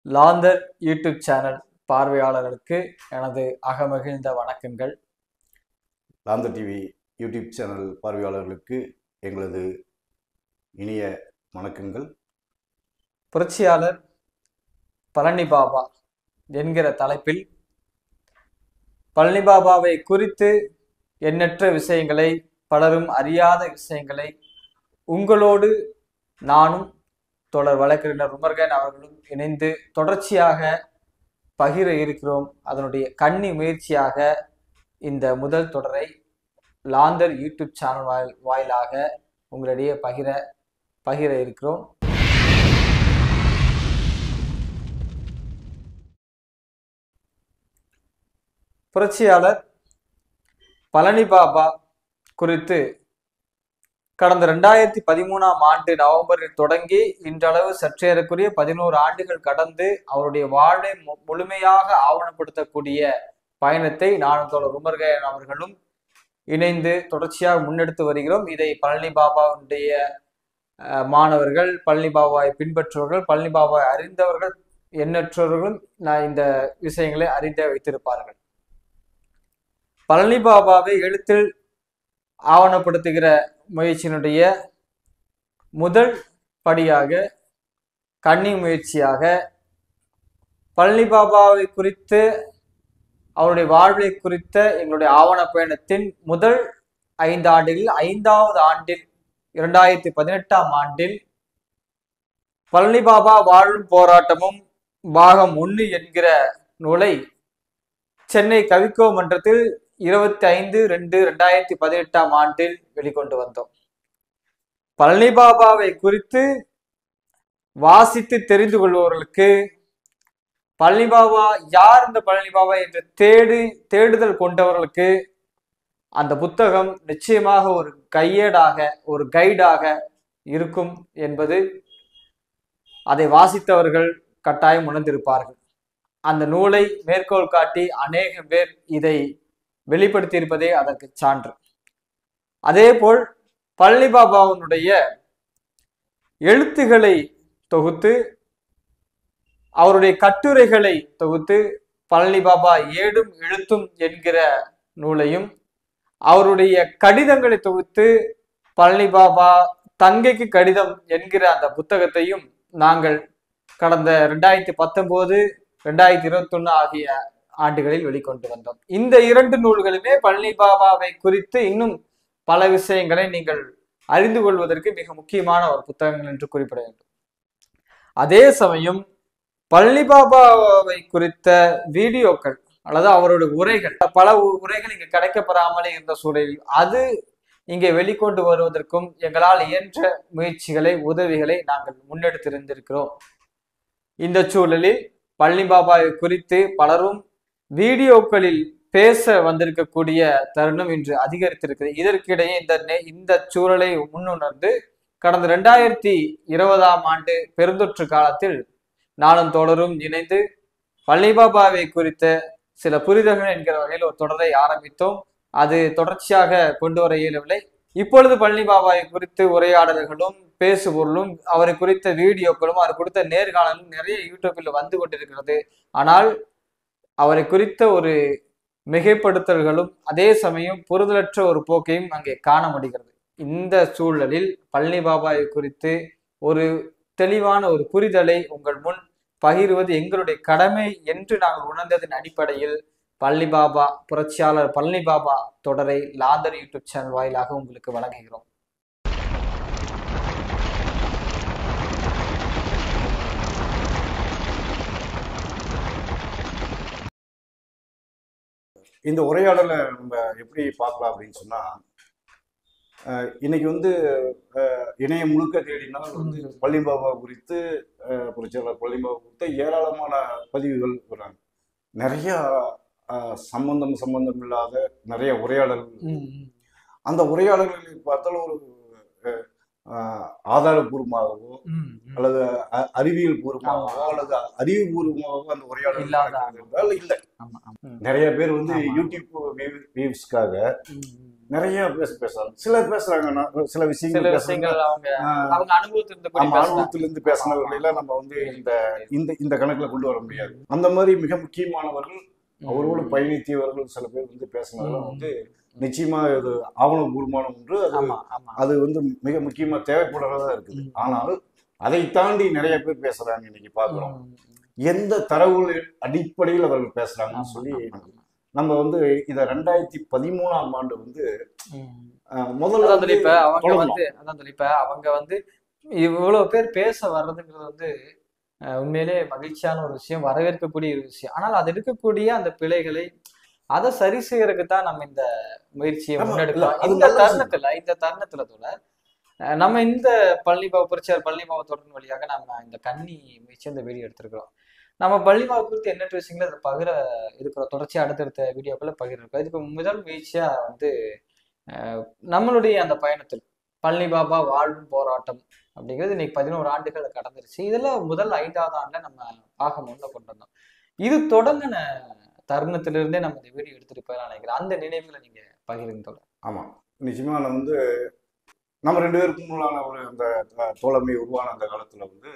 லாந்தர் YouTube channel பார்வையாளர்களுக்கு எனது அகமகிழ்ந்த வணக்கங்கள். லாந்தர் டிவி யூடியூப் சேனல் பார்வையாளர்களுக்கு எங்களது இனிய வணக்கங்கள். புரட்சியாளர் பழனி பாபா என்கிற தலைப்பில் பழனி பாபாவை குறித்து எண்ணற்ற விஷயங்களை, பலரும் அறியாத விஷயங்களை உங்களோடு நானும் தொடர் வழக்கறிஞர் உமர்கன் அவர்களும் இணைந்து தொடர்ச்சியாக பகிர இருக்கிறோம். அதனுடைய கன்னி முயற்சியாக இந்த முதல் தொடரை லாந்தர் யூடியூப் சேனல் வாயிலாக உங்களிடையே பகிர இருக்கிறோம். புரட்சியாளர் பழனி பாபா குறித்து கடந்த 2013ஆம் ஆண்டு நவம்பரில் தொடங்கி இன்றளவு சற்றேறக்குரிய 11 ஆண்டுகள் கடந்து அவருடைய வாழ்வை முழுமையாக ஆவணப்படுத்தக்கூடிய பயணத்தை நானும் தோழர் உமர்கன் அவர்களும் இணைந்து தொடர்ச்சியாக முன்னெடுத்து வருகிறோம். இதை பழனி பாபாவுடைய மாணவர்கள், பழனி பாபாவை பின்பற்றுவர்கள், பழனி பாபாவை அறிந்தவர்கள் எண்ணற்றவர்களும் இந்த விஷயங்களை அறிந்தே வைத்திருப்பார்கள். பழனி பாபாவை எழுத்தில் ஆவணப்படுத்துகிற முயற்சியினுடைய முதல் படியாக, கன்னி முயற்சியாக பழனி பாபாவை குறித்து, அவருடைய வாழ்வை குறித்த எங்களுடைய ஆவண பயணத்தின் முதல் 5 ஆண்டுகளில் 5வது ஆண்டில் 2018ஆம் ஆண்டில் பழனி பாபா வாழும் போராட்டமும் பாகம் 1 என்கிற நூலை சென்னை கவிக்கோ மன்றத்தில் 25/2/2018ஆம் ஆண்டில் வெளிக்கொண்டு வந்தோம். பழனி பாபாவை குறித்து வாசித்து தெரிந்து கொள்பவர்களுக்கு, பழனி பாபா யார், இந்த பழனி பாபா என்று தேடுதல் கொண்டவர்களுக்கு அந்த புத்தகம் நிச்சயமாக ஒரு கையேடாக, ஒரு கைடாக இருக்கும் என்பது அதை வாசித்தவர்கள் கட்டாயம் உணர்ந்திருப்பார்கள். அந்த நூலை மேற்கோள் காட்டி அநேக பேர் இதை வெளிப்படுத்தி இருப்பதே அதற்கு சான்று. அதேபோல் பழனி பாபாவுடைய எழுத்துக்களை தொகுத்து, அவருடைய கட்டுரைகளை தொகுத்து பழனி பாபா ஏடும் எழுத்தும் என்கிற நூலையும், அவருடைய கடிதங்களை தொகுத்து பழனி பாபா தங்கைக்கு கடிதம் என்கிற அந்த புத்தகத்தையும் நாங்கள் கடந்த 2019, 2021 ஆகிய ஆண்டுகளில் வெளிக்கொண்டு வந்தோம். இந்த 2 நூல்களுமே பழனி பாபாவை குறித்து இன்னும் பல விஷயங்களை நீங்கள் அறிந்து கொள்வதற்கு மிக முக்கியமான ஒரு புத்தகங்கள் என்று குறிப்பிட வேண்டும். அதே சமயம் பழனி பாபாவை குறித்த வீடியோக்கள் அல்லது அவருடைய உரைகள், பல உரைகள் இங்கு கிடைக்கப்பெறாமலே இருந்த சூழலில் அது இங்கே வெளிக்கொண்டு வருவதற்கும் எங்களால் இயன்ற முயற்சிகளை, உதவிகளை நாங்கள் முன்னெடுத்திருந்திருக்கிறோம். இந்த சூழலில் பழனி பாபாவை குறித்து பலரும் வீடியோக்களில் பேச வந்திருக்கக்கூடிய தருணம் இன்று அதிகரித்திருக்கிறது. இதற்கிடையே இந்த சூழலை முன்னுணர்ந்து கடந்த 2020ஆம் ஆண்டு பெருந்தொற்று காலத்தில் நானும் தோழரும் இணைந்து பழனி பாபாவை குறித்த சில புரிதல்கள் என்கிற வகையில் ஒரு தொடரை ஆரம்பித்தோம். அது தொடர்ச்சியாக கொண்டு வர இயலவில்லை. இப்பொழுது பழனி பாபாவை குறித்து உரையாடல்களும் பேசுபொருளும், அவரை குறித்த வீடியோக்களும், அவர் குறித்த நேர்காணலும் நிறைய யூடியூப்பில் வந்து கொண்டிருக்கிறது. ஆனால் அவரை குறித்த ஒரு மிகைப்படுத்தல்களும் அதே சமயம் புரிதலற்ற ஒரு போக்கையும் அங்கே காண முடிகிறது. இந்த சூழலில் பழனி பாபாவை குறித்து ஒரு தெளிவான ஒரு புரிதலை உங்கள் முன் பகிர்வது எங்களுடைய கடமை என்று நாங்கள் உணர்ந்ததன் அடிப்படையில் பழனி பாபா, புரட்சியாளர் பழனி பாபா தொடரை லாந்தர் யூடியூப் சேனல் வாயிலாக உங்களுக்கு வழங்குகிறோம். இந்த உரையாடலை நம்ம எப்படி பார்க்கலாம் அப்படின்னு சொன்னா, இன்னைக்கு இணையம் முழுக்க தேடினால் பழனி பாபா குறித்து, புரட்சியாளர் பழனி பாபா குறித்த ஏராளமான பதிவுகள் வராங்க. நிறைய சம்பந்தம் இல்லாத நிறைய உரையாடல்கள். அந்த உரையாடல்களை பார்த்தால் ஒரு ஆதாரபூர்வமாகவோ அல்லது அறிவியல் பூர்வமாகவோ அல்லது அறிவுபூர்வமாகவோ அந்த உரையாடல் இல்லை. நிறைய பேர் யூடியூப் வியூஸ்க்காக நிறைய பேசுறாங்க. சிலர் பேசுறாங்க, சில விஷயங்கள் அவங்க அனுபவத்திலிருந்து பேசினவர்களெல்லாம் நம்ம வந்து இந்த கணக்குல கொண்டு வர முடியாது. அந்த மாதிரி மிக முக்கியமானவர்கள் அவரோடு பயணித்தவர்கள் சில பேர் வந்து பேசினதெல்லாம் வந்து நிச்சயமா இது ஆவணபூர்வமான ஒன்று. அது வந்து மிக முக்கியமா தேவைப்படுறதா இருக்குது. ஆனால் அதை தாண்டி நிறைய பேர் பேசுறாங்க. இன்னைக்கு பாக்குறோம் எந்த தரவுகள் அடிப்படையில் அவர்கள் பேசுறாங்கன்னு சொல்லி நம்ம வந்து இத 2013ஆம் ஆண்டு வந்து முதல்ல அவங்க வந்து இவ்வளவு பேர் பேச வர்றதுங்கிறது வந்து உண்மையிலே மகிழ்ச்சியான ஒரு விஷயம், வரவேற்கக்கூடிய ஒரு விஷயம். ஆனால் அது இருக்கக்கூடிய அந்த பிழைகளை அதை சரி செய்யறதுக்கு தான் நம்ம இந்த முயற்சியை முன்னெடுக்கலாம். இந்த தருணத்துல நம்ம இந்த புரட்சியாளர் பழனிபாபா தொடரின் வழியாக நம்ம இந்த கன்னி முயற்சி இந்த வீடியோ எடுத்திருக்கிறோம். நம்ம பழனிபாபா குறித்து எண்ணற்ற விஷயங்களை அதை பகிர இருக்கிறோம். தொடர்ச்சியா அடுத்தடுத்த வீடியோக்களை பகிர்றோம். இதுக்கு முதல் முயற்சியா வந்து நம்மளுடைய அந்த பயணத்தில் பழனிபாபா வாழும் போராட்டம் அப்படிங்கிறது இன்னைக்கு 11 ஆண்டுகளை கடந்துருச்சு. இதுல முதல் 5வது ஆண்டுல நம்ம பாகம் 1 கொண்டு வந்தோம். இது தொடங்கின தருணத்திலிருந்தே நம்ம இந்த வீடியோ எடுத்துட்டு போயிடலாம் நினைக்கிறேன். அந்த நினைவுகளை நீங்க பகிர்ந்து. ஆமா, நிச்சயமா நான் வந்து நம்ம 2 பேருக்கும் முன்னான ஒரு அந்த தோழமை உருவான அந்த காலத்துல வந்து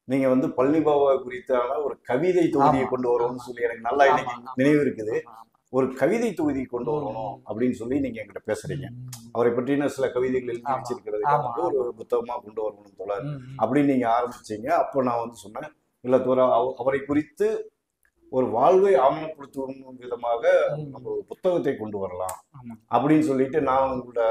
நீங்க வந்து பழனிபாபா குறித்தான ஒரு கவிதை தொகுதியை கொண்டு வரணும்னு சொல்லி எனக்கு நல்லா நினைவு இருக்குது. ஒரு கவிதை தொகுதி கொண்டு வரணும் அப்படின்னு சொல்லி நீங்க என்கிட்ட பேசுறீங்க. அவரை பற்றின சில கவிதைகள் எழுதி வச்சிருக்கிறது வந்து ஒரு புத்தகமா கொண்டு வரணும் தோழர் அப்படின்னு நீங்க ஆரம்பிச்சீங்க. அப்போ நான் வந்து சொன்னேன், இல்ல தோழர், அவரை குறித்து ஒரு வாழ்வை ஆவணப்படுத்தும் விதமாக நம்ம ஒரு புத்தகத்தை கொண்டு வரலாம் அப்படின்னு சொல்லிட்டு நான் உங்கள்ட்ட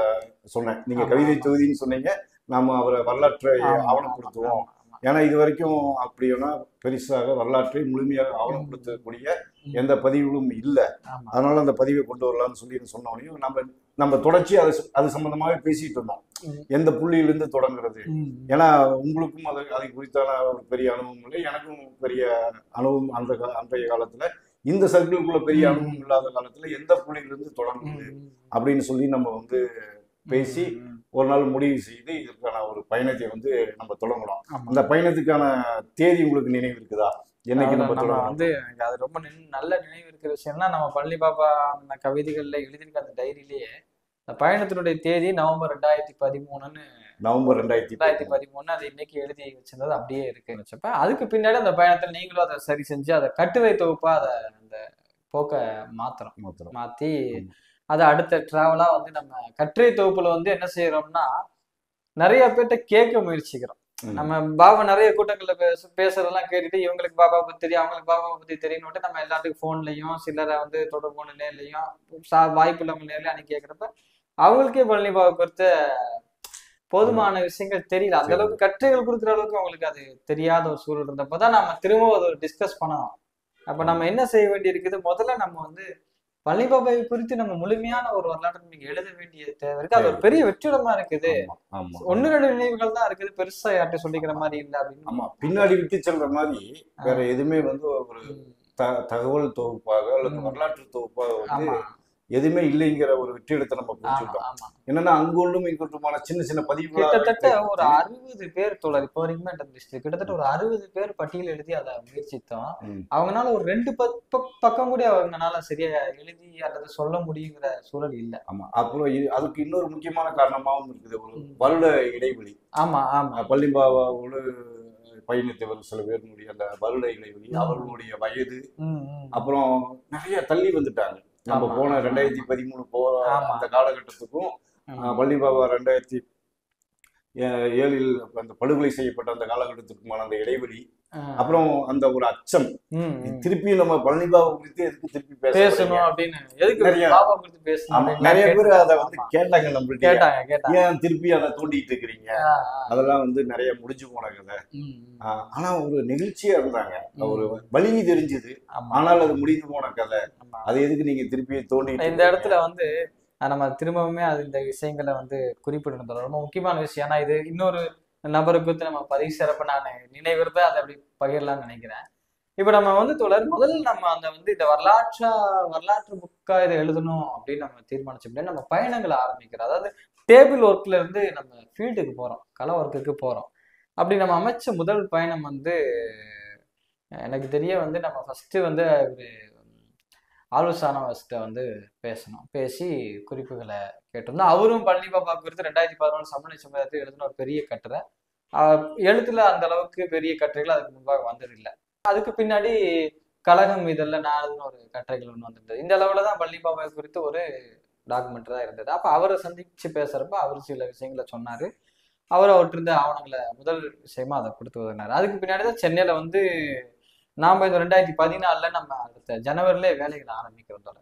சொன்னேன். நீங்க கவிதை தொகுதின்னு சொன்னீங்க, நாம அவரை வரலாற்றை ஆவணப்படுத்துவோம். ஏன்னா இது வரைக்கும் அப்படின்னா பெருசாக வரலாற்றை முழுமையாக ஆவணப்படுத்தக்கூடிய எந்த பதிவுகளும் இல்லை. அதனால அந்த பதிவை கொண்டு வரலாம்னு சொல்லி சொன்னோனையும் நம்ம தொடர்ச்சி அது சம்பந்தமாக பேசிட்டு இருந்தோம். எந்த புள்ளியிலிருந்து தொடங்குறது? ஏன்னா உங்களுக்கும் அதை குறித்தான ஒரு பெரிய அனுபவம் இல்லை, எனக்கும் பெரிய அனுபவம் அன்றைய காலத்துல இந்த சர்க்கிளுக்குள்ள பெரிய அனுபவம் இல்லாத காலத்துல எந்த புள்ளியிலிருந்து தொடங்குது அப்படின்னு சொல்லி நம்ம வந்து பேசி ஒரு நாள் முடிவு செய்து இதற்கான ஒரு பயணத்தை வந்து நம்ம தொடங்கலாம். அந்த பயணத்துக்கான தேதி உங்களுக்கு நினைவு இருக்குதா? என்னைக்கு நம்ம வந்து எனக்கு அது ரொம்ப நல்ல நினைவு இருக்கிற விஷயம்னா, நம்ம பழனிபாபா அந்த கவிதைகள்ல எழுதியிருக்க அந்த டைரியிலேயே அந்த பயணத்தினுடைய தேதி நவம்பர் 2013 நவம்பர் 2013 அது இன்னைக்கு எழுதி வச்சிருந்தது அப்படியே இருக்குன்னு வச்சப்ப, அதுக்கு பின்னாடி அந்த பயணத்துல நீங்களும் அதை சரி செஞ்சு அதை கட்டுரை தொகுப்பா அதை அந்த போக்க மாத்தி அதை அடுத்த டிராவலா வந்து நம்ம கட்டுரை தொகுப்புல வந்து என்ன செய்யறோம்னா, நிறைய பேர்கிட்ட கேட்க முயற்சிக்கிறோம். நம்ம பாபா நிறைய கூட்டங்கள்ல பேசுறதெல்லாம் கேட்டுட்டு இவங்களுக்கு பாபா பத்தி தெரியும், அவங்களுக்கு பாபா பத்தி தெரியும், நம்ம எல்லாத்துக்கும் போன்லயும் சிலரை வந்து தொடர்பு நேர்லையும் வாய்ப்பு இல்லாம நேர்லயும் அன்னைக்கு கேட்கறப்ப அவங்களுக்கே பழனி பாபா குறித்த போதுமான விஷயங்கள் தெரியல. அந்த அளவுக்கு கட்டுரைகள் கொடுக்குற அளவுக்கு அவங்களுக்கு அது தெரியாத ஒரு சூழல் இருந்தப்பதான் நம்ம திரும்ப அதை டிஸ்கஸ் பண்ணணும். அப்ப நம்ம என்ன செய்ய வேண்டி இருக்குது? முதல்ல நம்ம வந்து பழனிபாபாவை குறித்து நம்ம முழுமையான ஒரு வரலாற்றை நீங்க எழுத வேண்டிய தேவை இருக்கு. அது ஒரு பெரிய வெற்றிடமா இருக்குது. 1-2 நினைவுகள் தான் இருக்குது, பெருசா யார்கிட்ட சொல்லிக்கிற மாதிரி இல்லை அப்படின்னு. ஆமா, பின்னாடி விட்டு செல்ற மாதிரி வேற எதுவுமே வந்து ஒரு தகவல் தொகுப்பாக அல்லது வரலாற்று தொகுப்பாக வந்து எதுவுமே இல்லைங்கிற ஒரு வெற்றிடத்தை நம்ம புரிஞ்சுக்கிட்டோம். என்னன்னா அங்கொன்றும் இங்கொன்றுமான சின்ன சின்ன பதிவுகள் கிட்டத்தட்ட ஒரு 60 பேர் தோழர் இப்போ வரைக்குமே கிட்டத்தட்ட ஒரு 60 பேர் பட்டியல் எழுதி அதை முயற்சித்தோம். அவங்கனால ஒரு 2 பக்கம் கூட அவங்கனால சரியா எழுதி அல்லது சொல்ல முடியுங்கிற சூழல் இல்லை. ஆமா, அப்புறம் அதுக்கு இன்னொரு முக்கியமான காரணமாகவும் இருக்குது, ஒரு வருட இடைவெளி. பழனிபாபாவோடு பயணித்தவர் சில பேருடைய அந்த வருட இடைவெளி, அவர்களுடைய வயது, அப்புறம் நிறைய தள்ளி வந்துட்டாங்க. நம்ம போன 2013 போற அந்த காலகட்டத்துக்கும் பழனிபாபா 2007 அந்த படுகொலை செய்யப்பட்ட அந்த காலகட்டத்துக்குமான அந்த இடைவெளி, அப்புறம் அந்த ஒரு அச்சம், திருப்பி நம்ம பழனிபாபா குறித்து எதுக்கு திருப்பி பேசணும் அப்படின்னு நிறைய பேர் அதை வந்து கேட்டாங்க. நம்மள்ட்ட ஏன் திருப்பி அதை தோண்டிட்டு இருக்கிறீங்க? அதெல்லாம் வந்து நிறைய முடிஞ்சு போன கதை. ஆனா ஒரு நெகிழ்ச்சியா இருந்தாங்க, ஒரு வலி தெரிஞ்சது, ஆனால் அது முடிஞ்சு போன கதை. அது எதுக்கு நீங்க திருப்பி தோண்டி? இந்த இடத்துல வந்து நம்ம திரும்பவுமே அது இந்த விஷயங்களை வந்து குறிப்பிடணும். ரொம்ப முக்கியமான விஷயம். ஏன்னா இது இன்னொரு நபருக்கு வந்து நம்ம பதிவு செய்யறப்ப நான் நினைவிருந்த அதை அப்படி பகிரலாம்னு நினைக்கிறேன். இப்ப நம்ம வந்து தொடர் முதல்ல நம்ம அந்த வந்து இந்த வரலாற்று புக்கா இதை எழுதணும் அப்படின்னு நம்ம தீர்மானிச்சோம். நம்ம பயணங்களை ஆரம்பிக்கிறோம். அதாவது டேபிள் ஒர்க்ல இருந்து நம்ம ஃபீல்டுக்கு போறோம், கள ஒர்க்குக்கு போறோம். அப்படி நம்ம அமைச்ச முதல் பயணம் வந்து எனக்கு தெரிய வந்து நம்ம ஃபர்ஸ்ட் வந்து ஒரு ஆலோசனை வந்து பேசணும். பேசி குறிப்புகளை கேட்டிருந்தோம். அவரும் பழனி பாபா குறித்து 2014 சமண சமுதாயத்தில் எழுதின ஒரு பெரிய கட்டுரை. எழுத்துல அந்த அளவுக்கு பெரிய கட்டுரைகள் அதுக்கு முன்பாக வந்ததில்லை. அதுக்கு பின்னாடி கழகம் இதெல்லாம் நான் ஒரு கட்டுரைகள் ஒன்று வந்திருந்தது. இந்த அளவுல தான் பழனி பாபா குறித்து ஒரு டாக்குமெண்ட்ரி தான் இருந்தது. அப்ப அவரை சந்திச்சு பேசுறப்ப அவர் சில விஷயங்களை சொன்னாரு. அவர்கிட்ட இருந்த ஆவணங்களை முதல் விஷயமா அதை கொடுத்து வந்தாரு. அதுக்கு பின்னாடிதான் சென்னையில வந்து நாம இந்த 2014 நம்ம அடுத்த ஜனவரிலே வேலைகளை ஆரம்பிக்கிறோம்.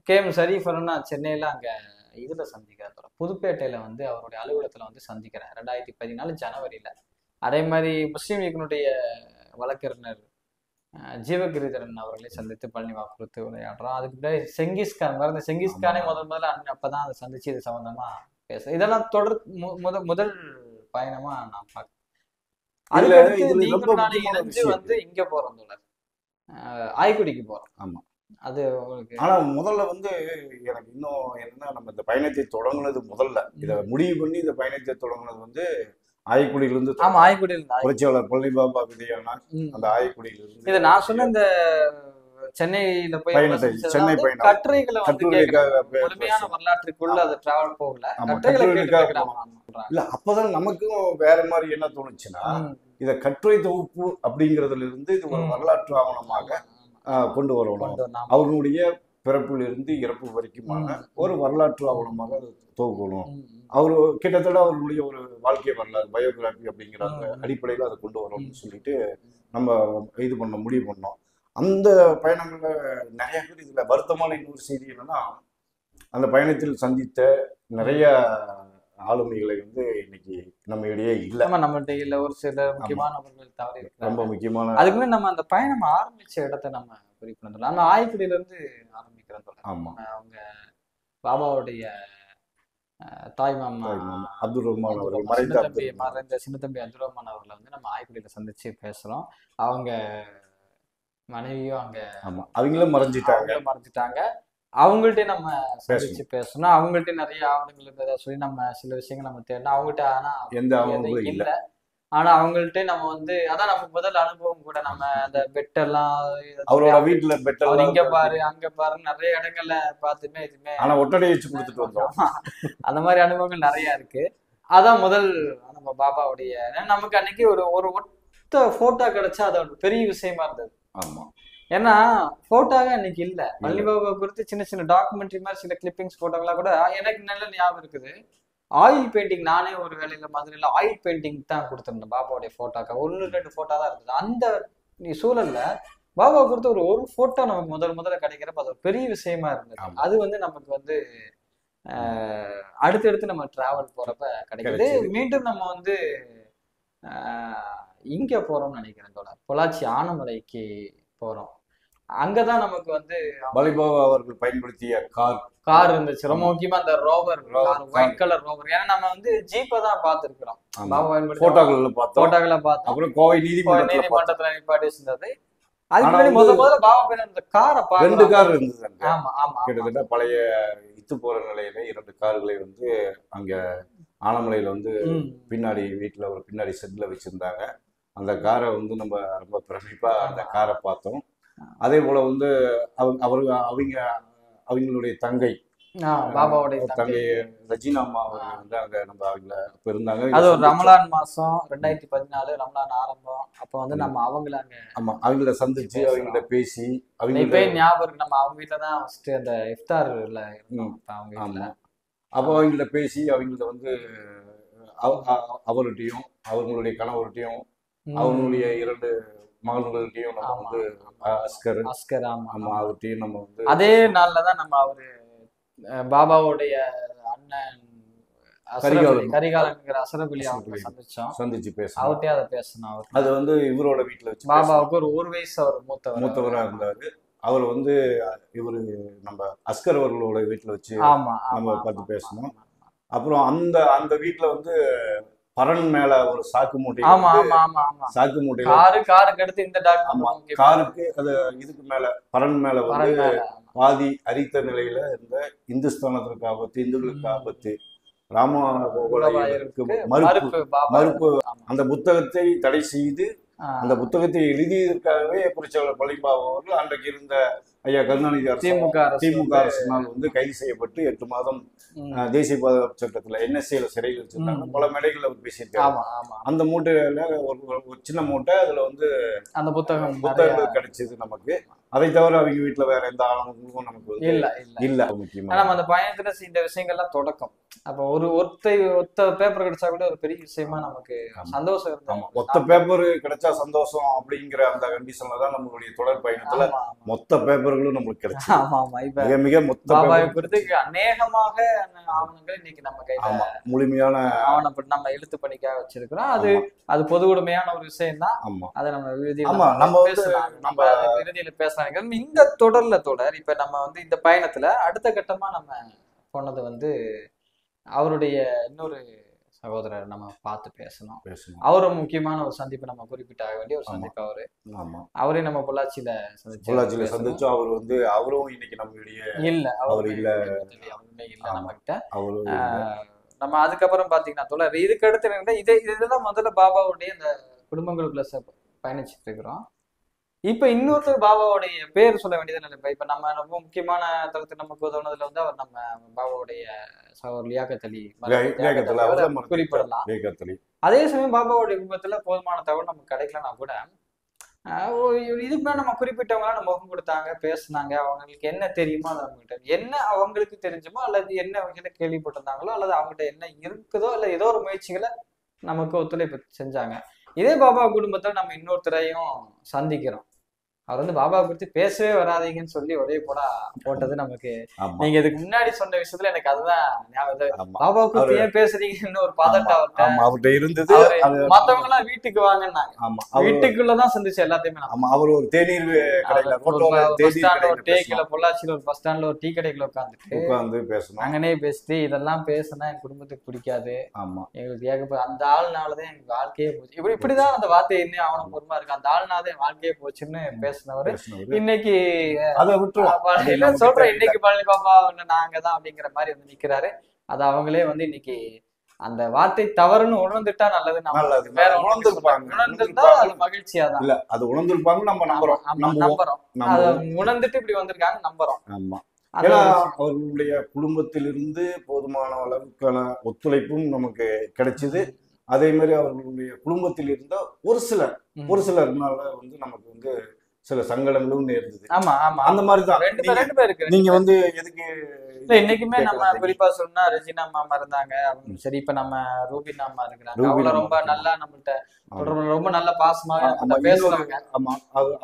கேம் ஷரீஃபர்னா சென்னையில அங்க இதுல சந்திக்கிறார். புதுப்பேட்டையில வந்து அவருடைய அலுவலகத்துல வந்து சந்திக்கிறேன் 2014 ஜனவரியில. அதே மாதிரி முஸ்லீம் லீக்கினுடைய வழக்கறிஞர் ஜீவகிரிதரன் அவர்களை சந்தித்து பழனி பாபா குறித்து உரையாடுறோம். அதுக்கு பின்னாடி செங்கிஸ்கான் மறந்த செங்கிஸ்கானே முதல்ல அப்பதான் அதை சந்திச்சு இது சம்பந்தமா பேச இதெல்லாம் தொடர் முதல் பயணமா நான் பார்க்கிறேன். இணைஞ்சு வந்து இங்க போறோம் தோழர், ஆய்க்குடிக்கு போறோம். ஆமா, அது உங்களுக்கு ஆனா முதல்ல வந்து எனக்கு இன்னும் என்னன்னா, நம்ம இந்த பயணத்தை தொடங்குனது முதல்ல இதை முடிவு பண்ணி இந்த பயணத்தை தொடங்குனது வந்து ஆய்க்குடியிலிருந்து. ஆமா, ஆய்க்குடியிலிருந்து புரட்சியாளர் பழனி பாபா விதையான அந்த ஆய்க்குடியிலிருந்து. இதை நான் சொன்ன இந்த சென்னையில போய் சென்னை பயணம் கட்டுரைகளை வந்து முழுமையான வரலாற்றுக்குள்ள அது டிராவல் போகல. இல்ல, அப்பதான் நமக்கும் வேற மாதிரி என்ன தோணுச்சுன்னா, இத கட்டுரை தொகுப்பு அப்படிங்கறதுல இருந்து இது ஒரு வரலாற்று ஆவணமாக கொண்டு வரணும். அவர்களுடைய பிறப்பிலிருந்து இறப்பு வரைக்குமான ஒரு வரலாற்று ஆவணமாக தொகுக்கணும். அவரு கிட்டத்தட்ட அவர்களுடைய ஒரு வாழ்க்கை வரலாறு, பயோகிராபி அப்படிங்கிற அந்த அடிப்படையில அதை கொண்டு வரணும்னு சொல்லிட்டு நம்ம இது முடிவு பண்ணோம். அந்த பயணங்கள்ல நிறைய பேர் இதுல வருத்தமான இன்னொரு செய்தி என்னன்னா, அந்த பயணத்தில் சந்தித்த நிறைய ஆளுமைகளை வந்து இன்னைக்கு நம்ம இடையே இல்லை. நம்மகிட்ட இல்ல, ஒரு சில முக்கியமான நபர்கள் தவறி ரொம்ப முக்கியமான. அதுக்குமே நம்ம அந்த பயணம் ஆரம்பிச்ச இடத்தை நம்ம குறிப்பிடணும். நம்ம ஆய்க்குடியில இருந்து ஆரம்பிக்கிறோம். ஆமா, அவங்க பாபாவுடைய தாய் மாமா அப்துல் ரஹ்மான் அவர்கள், மறைந்த சின்னத்தம்பி அப்துல் ரஹ்மான் அவர்களை வந்து நம்ம ஆய்க்குடியில சந்திச்சு பேசுறோம். அவங்க மனைவியும் அங்க அவங்களும் மறைஞ்சிட்டாங்க. அவங்கள்ட்ட நம்ம சந்திச்சு பேசணும். அவங்கள்ட்ட நிறைய ஆவணங்கள் சொல்லி நம்ம சில விஷயங்கள் நம்ம தேடணும். அவங்கள்ட்ட ஆனா எந்த ஆவணங்களும் இல்லை. ஆனா அவங்கள்ட்ட நம்ம வந்து அதான் நமக்கு முதல் அனுபவம் கூட. நம்ம அந்த பெட்டெல்லாம் அவரோட வீட்டுல பெட்டெல்லாம் இங்க பாரு அங்க பாரு நிறைய இடங்கள்ல பார்த்துமே எதுவுமே ஆனா ஒட்டடை வச்சு கொடுத்துட்டு வந்தோம். அந்த மாதிரி அனுபவங்கள் நிறைய இருக்கு. அதான் முதல் நம்ம பாபாவுடைய நமக்கு அன்னைக்கு ஒரு ஒத்த போட்டோ கிடைச்சா அது ஒரு பெரிய விஷயமா இருந்தது. ஆமா, ஏன்னா போட்டோவே அன்னைக்கு இல்ல. பழனி பாபா குறித்து சின்ன சின்ன டாக்குமெண்ட்ரி மாதிரி சில கிளிப்பிங்ஸ் போட்டோங்களா கூட எனக்கு நல்ல ஞாபகம் இருக்குது. ஆயில் பெயிண்டிங் நானே ஒரு வேலையில மதுரையில ஆயில் பெயிண்டிங் தான் கொடுத்துருந்தேன் பாபாவுடைய போட்டோக்கா. 1-2 போட்டோ தான் இருந்தது. அந்த சூழல்ல பாபா குறித்து ஒரு போட்டோ நமக்கு முதல்ல கிடைக்கிறப்ப அது ஒரு பெரிய விஷயமா இருந்தது. அது வந்து நமக்கு வந்து அடுத்தடுத்து நம்ம டிராவல் போறப்ப கிடைக்குது. மீண்டும் நம்ம வந்து இங்க போறோம்னு நினைக்கிறேன் தோழர், பொள்ளாச்சி ஆனமலைக்கு போறோம். அங்கதான் நமக்கு வந்து பலிபாபா அவர்கள் பயன்படுத்திய கார் இருந்துச்சு. ரொம்ப முக்கியமா அந்த ரோவர், ஒயிட் கலர் ரோவர். ஏன்னா நம்ம வந்து ஜீப்பை தான் பார்த்திருக்கிறோம். போட்டோக்களை பார்த்தோம். அப்புறம் கோவை நீதிமன்றத்துல நிப்பாட்டி இருந்தது. அதுக்கு முன்னாடி முதல்ல பாபா அந்த காரை 2 கார் இருந்தது. ஆமா ஆமா, கிட்டத்தட்ட பழைய இத்து போற நிலையில 2 கார்களை வந்து அங்க ஆனமலையில வந்து பின்னாடி வீட்டுல ஒரு பின்னாடி செட்ல வச்சிருந்தாங்க. அந்த காரை வந்து நம்ம ரொம்ப பிரமிப்பா அந்த காரை பார்த்தோம். அதே போல வந்து அவங்களுடைய தங்கை பாபாவுடைய தங்கை ரஜினா அம்மா அவர்கள் வந்து அங்க நம்ம அவங்கள இருந்தாங்க. அது ஒரு ரமலான் மாசம் 2014 ரமலான் ஆரம்பம். அப்ப வந்து நம்ம அவங்கள அங்க அவங்கள சந்திச்சு அவங்கள்ட்ட பேசி அவங்க ஞாபகம் இருக்கு. நம்ம அவங்க வீட்டுல தான் ஃபர்ஸ்ட் அந்த இஃப்தார்ல இருந்தோம். அப்போ அவங்கள்ட்ட பேசி அவங்கள்ட்ட வந்து அவர்கிட்டையும் அவங்களுடைய கணவர்கிட்டையும் அவங்களுடைய 2 மகன்கள்கிட்டையும் நம்ம வந்து அஸ்கர் ஆமா அவர்கிட்டையும் நம்ம வந்து அதே நாள்லதான் நம்ம அவரு பாபாவுடைய அண்ணன் கரிகாலன்ங்கிற அசரப் அலி அவர்களை சந்திச்சு பேசணும். அவர்கிட்டே அதை பேசணும். அது வந்து இவரோட வீட்டுல வச்சு பாபாவுக்கு ஒரு வயசு அவர் மூத்தவரா இருந்தாரு. அவர் வந்து இவரு நம்ம அஸ்கர் அவர்களோட வீட்டுல வச்சு நம்ம பார்த்து பேசணும். அப்புறம் அந்த வீட்டுல வந்து பரன் மேல ஒரு சாக்கு மூட்டை, சாக்கு மூட்டை காருக்கு எடுத்து இந்த காருக்கு அது இதுக்கு மேல பரன் மேல வந்து பாதி அரித்த நிலையில இருந்த இந்துஸ்தானத்திற்கு ஆபத்து, இந்துக்களுக்கு ஆபத்து, ராமகோபாலருக்கு மறுப்பு அந்த புத்தகத்தை தடை செய்து அந்த புத்தகத்தை எழுதியதற்காகவே புரட்சியாளர் பழனி பாபா அவர்கள் அன்றைக்கு இருந்த ஐயா கருணாநிதி அரசு திமுக அரசினால் வந்து கைது செய்யப்பட்டு 8 மாதம் தேசிய பாதுகாப்பு சட்டத்துல NSA சிறையில் வச்சிருந்தாங்க. பல மேடைகள்ல அவர் பேசியிருக்காங்க. அந்த மூட்டையில ஒரு சின்ன மூட்டை, அதுல வந்து அந்த புத்தகங்கள் கிடைச்சது நமக்கு. அதை தவிர அவங்க வீட்டுல வேற எந்த ஆவணங்களும் நமக்கு இல்ல. முக்கியமா நம்ம அந்த பயணத்துல இந்த விஷயங்கள்லாம் தொடக்கம். அப்ப ஒத்த பேப்பர் கிடைச்சா கூட ஒரு பெரிய விஷயமா நமக்கு சந்தோஷம் இருந்தாங்க. மொத்த பேப்பர் கிடைச்சா சந்தோஷம் அப்படிங்கிற அந்த கண்டிஷன்ல தான் நம்மளுடைய தொடர் பயணத்துல மொத்த பேப்பர்களும் நம்மளுக்கு கிடைச்சு. மிக மிக மொத்த பாபாவை குறித்து அநேகமாக ஆவணங்கள் இன்னைக்கு நம்ம கையில முழுமையான ஆவணப்பட்டு நம்ம எழுத்து பணிக்காக வச்சிருக்கிறோம். அது பொது உடைமையான ஒரு விஷயம் தான். அதை நம்ம இறுதியில பேசலாம். இந்த தொடர் இப்ப நம்ம வந்து இந்த பயணத்துல அடுத்த கட்டமா நம்ம போனது வந்து அவருடைய இன்னொரு சகோதரர் நம்ம பார்த்து பேசணும். அவரும் முக்கியமான ஒரு சந்திப்பு நம்ம குறிப்பிட்டாக வேண்டிய ஒரு சந்திப்பு. அவரே நம்ம பொள்ளாச்சியில சந்திச்சோம். அவர் வந்து அவரும் இன்னைக்கு நம்மளுடைய அவர் இல்ல நம்ம கிட்ட. நம்ம அதுக்கப்புறம் பாத்தீங்கன்னா தொடர் இதுக்கு அடுத்து இதெல்லாம் முதல்ல பாபாவுடைய இந்த குடும்பங்களுக்குள்ள பயணிச்சுட்டு இருக்கிறோம். இப்ப இன்னொருத்தர் பாபாவுடைய பேர் சொல்ல வேண்டியது இல்லை. இப்ப நம்ம ரொம்ப முக்கியமான தளத்துக்கு நமக்கு உதவுனதுல வந்து அவர் நம்ம பாபாவுடைய சகோதரர் லியாக்கத் அலி குறிப்பிடலாம். அதே சமயம் பாபாவுடைய குடும்பத்துல போதுமான தகவல் நமக்கு கிடைக்கலன்னா கூட இதுக்கு மேல நம்ம குறிப்பிட்டவங்களாம் நம்ம முகம் கொடுத்தாங்க, பேசினாங்க. அவங்களுக்கு என்ன தெரியுமோ அதை அவங்ககிட்ட என்ன அவங்களுக்கு தெரிஞ்சுமோ அல்லது என்ன வகையில கேள்விப்பட்டிருந்தாங்களோ அல்லது அவங்ககிட்ட என்ன இருக்குதோ இல்ல ஏதோ ஒரு முயற்சிகளை நமக்கு ஒத்துழைப்பு செஞ்சாங்க. இதே பாபா குடும்பத்துல நம்ம இன்னொருத்தரையும் சந்திக்கிறோம். அவர் வந்து பாபா குறித்து பேசவே வராதீங்கன்னு சொல்லி ஒரே போட்டது நமக்கு. நீங்க இதுக்கு முன்னாடி சொன்ன விஷயத்துல எனக்கு அதுதான் ஞாபகம். பாபா குறித்து ஏன் பேசுறீங்கன்னு ஒரு பதட்டம் அவர்கிட்ட இருந்தது. மத்தவங்க எல்லாம் வீட்டுக்கு வாங்கன்னாங்க. வீட்டுக்குள்ளதான் சந்திச்சு எல்லாத்தையுமே. அவர் ஒரு தேநீர் கடையில பொள்ளாச்சியில ஒரு பஸ் ஸ்டாண்ட்ல ஒரு டீ கடைக்குள்ள உட்காந்து பேசணும். அங்கனே பேசிட்டு இதெல்லாம் பேசுனா என் குடும்பத்துக்கு பிடிக்காது, எங்களுக்கு ஏகப்பட்ட அந்த ஆள்னாலதான் எங்களுக்கு வாழ்க்கையே போச்சு. இப்படிதான் அந்த வார்த்தை என்ன அவனுக்கு பொறுமா இருக்கு. அந்த ஆள்னாலதான் என் வாழ்க்கையே போச்சுன்னு பேசினவரு இன்னைக்கு சொல்றேன். இன்னைக்கு பழனி பாபா நாங்க தான் அப்படிங்கிற மாதிரி வந்து நிக்கிறாரு. அது அவங்களே வந்து இன்னைக்கு அந்த வார்த்தை தவறுன்னு உணர்ந்துட்டா நல்லது. உணர்ந்துட்டா அது மகிழ்ச்சியா தான் இல்ல, அது உணர்ந்திருப்பாங்க. நம்ம நம்புறோம். அதை உணர்ந்துட்டு இப்படி வந்திருக்காங்க நம்புறோம். அவர்களுடைய குடும்பத்திலிருந்து போதுமான அளவுக்கான ஒத்துழைப்பும் நமக்கு கிடைச்சது. அதே மாதிரி அவர்களுடைய குடும்பத்தில் இருந்த ஒரு சிலர்னால வந்து நமக்கு வந்து சில சங்கடங்களும் நேர்ந்தது. அந்த மாதிரிதான் நீங்க வந்து எதுக்கு இன்னைக்குமே நம்ம குறிப்பா சொன்னா ரெஜினா மாமா இருந்தாங்க. சரி, இப்ப நம்ம ரூபின் அம்மா இருக்கிறாங்க. அவங்கள ரொம்ப நல்லா நம்மள்ட்ட ரொம்ப நல்ல பாசமா பேசுவாங்க.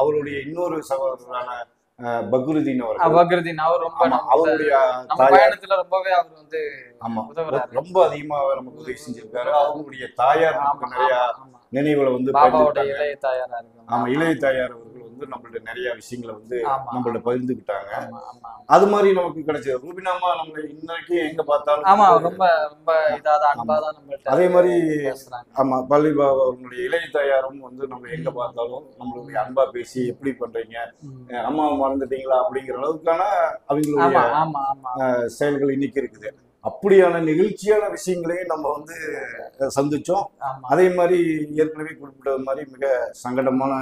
அவருடைய இன்னொரு சகோதரரான பக்ருதீன் அவர் ரொம்ப அவருடைய பயணத்துல ரொம்பவே அவர் வந்து ரொம்ப அதிகமா நமக்கு உதவி செஞ்சிருக்காரு. அவங்களுடைய தாயார் நமக்கு நிறைய நினைவுகளை வந்து இளைய தாயார் இளைய தாயார் அவர்கள் வந்து நம்மள்ட்ட நிறைய விஷயங்களை வந்து நம்மள்ட்ட பகிர்ந்துக்கிட்டாங்க. அது மாதிரி நமக்கு கிடைச்சது. ரூபினாமா நம்ம இன்னைக்கு எங்க பார்த்தாலும் ரொம்ப ரொம்ப இதாதான் அன்பாதான் நம்மள்ட்ட. அதே மாதிரி பள்ளி பாபா அவங்களுடைய இளைய தாயாரும் வந்து நம்ம எங்க பார்த்தாலும் நம்மளுடைய அன்பா பேசி எப்படி பண்றீங்க, அம்மாவை மறந்துட்டீங்களா அப்படிங்கிற அளவுக்கான அவங்களுடைய செயல்கள் இன்னைக்கு இருக்குது. அப்படியான நிகழ்ச்சியான விஷயங்களையும் நம்ம வந்து சந்திச்சோம். அதே மாதிரி ஏற்கனவே குறிப்பிட்டது மாதிரி மிக சங்கடமான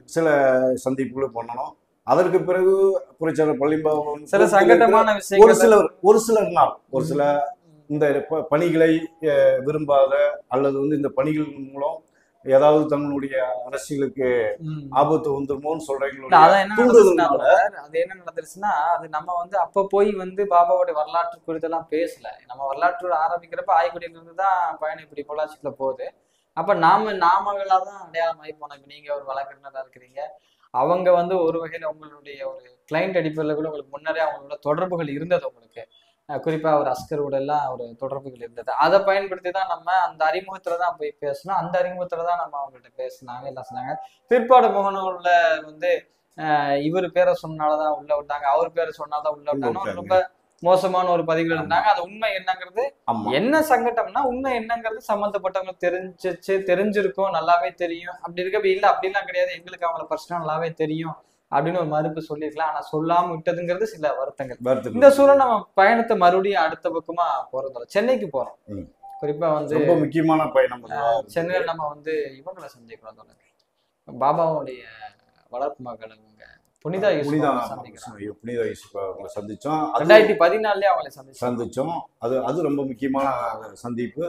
சில சந்திப்புகளும் பண்ணணும். அதற்கு பிறகு புரட்சியாளர் பழனிபாபா சில சங்கடமான விஷயங்கள் ஒரு சில இந்த பணிகளை விரும்பாத அல்லது வந்து இந்த பணிகள் மூலம் ஏதாவது தங்களுடைய அரசியலுக்கு ஆபத்து வந்துருமோன்னு சொல்றீங்களா? அது என்ன நடந்துருச்சுன்னா, அது நம்ம வந்து அப்ப போய் வந்து பாபாவோட வரலாற்று குறித்தெல்லாம் பேசல. நம்ம வரலாற்று ஆரம்பிக்கிறப்ப ஆய்குடியில இருந்து தான் பயணம் இப்படி பொள்ளாச்சிக்குள்ள போகுது. அப்ப நாமகளாதான் அடையாளமாகி போனோம். இப்ப நீங்க ஒரு வழக்கறிஞரா இருக்கிறீங்க, அவங்க வந்து ஒரு வகையில உங்களுடைய ஒரு கிளைண்ட் அடிப்படையில் கூட உங்களுக்கு முன்னரே அவங்களோட தொடர்புகள் இருந்தது. உங்களுக்கு குறிப்பா ஒரு அஸ்கரோட எல்லாம் ஒரு தொடர்புகள் இருந்தது. அதை பயன்படுத்தி தான் நம்ம அந்த அறிமுகத்துலதான் போய் பேசணும். அந்த அறிமுகத்துலதான் நம்ம அவங்கள்ட்ட பேசினாங்க, எல்லாம் சொன்னாங்க. பிற்பாடு முகநூல்ல வந்து இவர் பேரை சொன்னாலதான் உள்ள விட்டாங்க, அவர் பேரை சொன்னால்தான் உள்ள விட்டாங்க. ரொம்ப மோசமான ஒரு பதிவுகள் இருந்தாங்க. அது உண்மை என்னங்கிறது என்ன சங்கடம்னா, உண்மை என்னங்கிறது சம்பந்தப்பட்டவங்க தெரிஞ்சிருக்கும், நல்லாவே தெரியும். அப்படி இருக்க இல்ல அப்படிலாம் கிடையாது, எங்களுக்கு அவங்களை பர்சனலா நல்லாவே தெரியும் அப்படின்னு ஒரு மறுப்பு சொல்லிருக்கலாம். ஆனா சொல்லாம விட்டதுங்கிறது சில வருத்தங்கள். இந்த சூழல் நம்ம பயணத்தை மறுபடியும் அடுத்த பக்கமா போறதில்ல, சென்னைக்கு போறோம். குறிப்பா வந்து ரொம்ப முக்கியமான பயணம். சென்னையில் நம்ம வந்து இவங்களை சந்திக்கிறோம். பாபாவுடைய வளர்ப்பு மகள் புனிதா புனிதா சந்திக்கிறோம். புனிதா யூசுப் அவங்களை சந்திச்சோம். 2014 அவங்களை சந்திச்சோம். அது ரொம்ப முக்கியமான சந்திப்பு.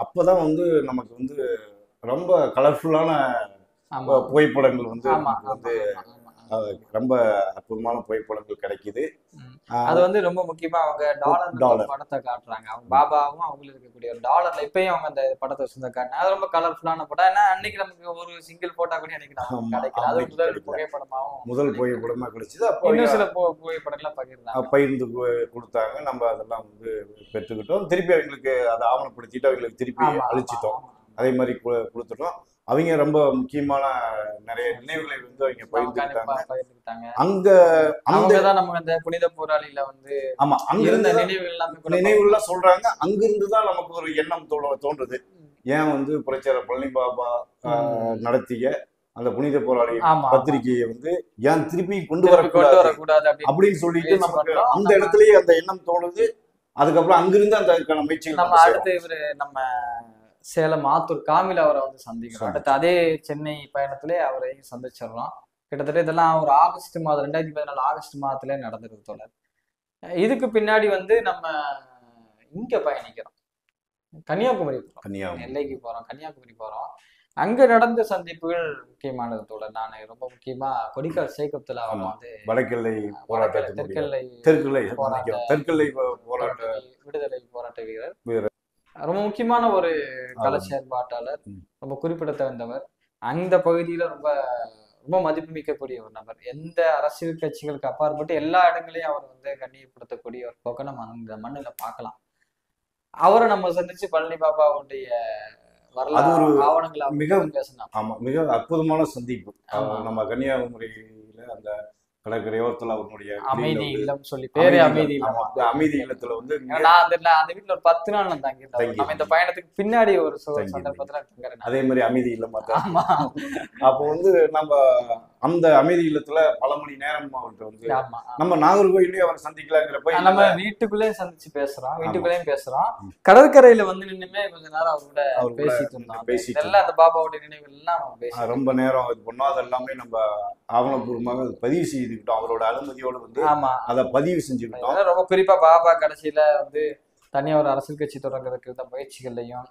அப்பதான் வந்து நமக்கு வந்து ரொம்ப கலர்ஃபுல்லான புகைப்படங்கள் வந்து ரொம்ப அற்புதமான புகைப்படங்கள் கிடைக்குது. அது வந்து ரொம்ப முக்கியமா அவங்க டாலர் படத்தை காட்டுறாங்க. அவங்க பாபாவும் அவங்களுக்கு இருக்கக்கூடிய ஒரு டாலர்ல இப்பயும் அவங்க அந்த படத்தை காட்டுறாங்க. அது ரொம்ப கலர்ஃபுல்லான படம். ஏன்னா அன்னைக்கு நமக்கு ஒரு சிங்கிள் போட்டா கூட எனக்கு கிடைக்கல. அது முதல் புகைப்படமா கிடைச்சது. அப்போ இன்னும் சில புகைப்படங்களை பகிர்ந்து கொடுத்தாங்க. நம்ம அதெல்லாம் வந்து பெற்றுக்கிட்டோம். திருப்பி அவங்களுக்கு அதை ஆவணப்படுத்திட்டு அவங்களுக்கு திருப்பி அழிச்சிட்டோம். அதே மாதிரி கொடுத்துட்டோம். அவங்க ரொம்ப முக்கியமான நிறைய நினைவுகளை வந்து அவங்க பகிர்ந்துக்கிட்டாங்க. அங்கதான் நம்ம அந்த புனித போராளியில வந்து ஆமா அங்க இருந்த நினைவுகள்லாம் சொல்றாங்க. அங்கிருந்துதான் நமக்கு ஒரு எண்ணம் தோன்றுது. ஏன் வந்து புரட்சியாளர் பழனி பாபா நடத்திய அந்த புனித போராளி பத்திரிகையை வந்து ஏன் திருப்பி கொண்டு வரக்கூடாது அப்படின்னு சொல்லிட்டு நமக்கு அந்த இடத்துலயே அந்த எண்ணம் தோணுது. அதுக்கப்புறம் அங்கிருந்து அந்த முயற்சிகள் நம்ம அடுத்து நம்ம சேலம் ஆத்தூர் காமில அவரை வந்து சந்திக்கிறோம். அடுத்து அதே சென்னை பயணத்திலே அவரையும் சந்திச்சிடலாம். கிட்டத்தட்ட இதெல்லாம் ஒரு ஆகஸ்ட் மாதம் 2014 ஆகஸ்ட் மாதத்திலே நடந்திருக்கு தோழர். இதுக்கு பின்னாடி வந்து நம்ம இங்க பயணிக்கிறோம், கன்னியாகுமரி போறோம், நெல்லைக்கு போறோம், கன்னியாகுமரி போறோம். அங்க நடந்த சந்திப்புகள் முக்கியமானது தோழர். நான் ரொம்ப முக்கியமா கொடிக்கால் சேகப்துல்லா அவரை வந்து வடக்கெல்லை போராட்ட விடுதலை போராட்ட வீரர், ரொம்ப முக்கியமான ஒரு கள செயற்பாட்டாளர், ரொம்ப குறிப்பிடத்தகுந்தவர். அந்த பகுதியில ரொம்ப ரொம்ப மதிப்புமிக்கக்கூடிய ஒரு நபர். எந்த அரசியல் கட்சிகளுக்கு அப்பாற்பட்டு எல்லா இடங்களையும் அவர் வந்து கண்ணியப்படுத்தக்கூடிய ஒரு போக்க நம்ம அந்த மண்ணில பார்க்கலாம். அவரை நம்ம சந்திச்சு பழனி பாபாவுடைய வரலாறு ஆவணங்களை மிக அற்புதமான சந்திப்பு. நம்ம கன்னியாகுமரியில அந்த கடற்கரையோரத்துல அவருடைய அமைதி இல்லம் சொல்லி பேரே அமைதி இல்லத்துல வந்து அந்த வீட்டுல ஒரு 10 நாள் நான் தங்கிட்டேன். நம்ம இந்த பயணத்துக்கு பின்னாடி ஒரு சந்தர்ப்பத்துல அதே மாதிரி அமைதி இல்லம். அப்போ வந்து நம்ம அந்த அமைதி இல்லத்துல பல மணி நேரம் அவர்கிட்ட வந்து நம்ம நாகர்கோயிலே அவர் சந்திக்கலாங்கிறப்ப நம்ம வீட்டுக்குள்ளேயும் சந்திச்சு பேசுறோம், வீட்டுக்குள்ளேயும் பேசுறோம். கடற்கரையில வந்து நின்னுமே கொஞ்ச நேரம் அவர் பேசிட்டு இருந்தோம். எல்லாம் அந்த பாபாவோட நினைவுகள் எல்லாம் ரொம்ப நேரம் இது பண்ணோம். அது எல்லாமே நம்ம ஆவணப்பூர்வமாக பதிவு செய்துக்கிட்டோம். அவரோட அனுமதியோட வந்து அதை பதிவு செஞ்சுக்கிட்டோம். ரொம்ப குறிப்பா பாபா கடைசியில வந்து தனியா ஒரு அரசியல் கட்சி தொடங்குறதுக்கு இருந்த முயற்சிகள்லையும்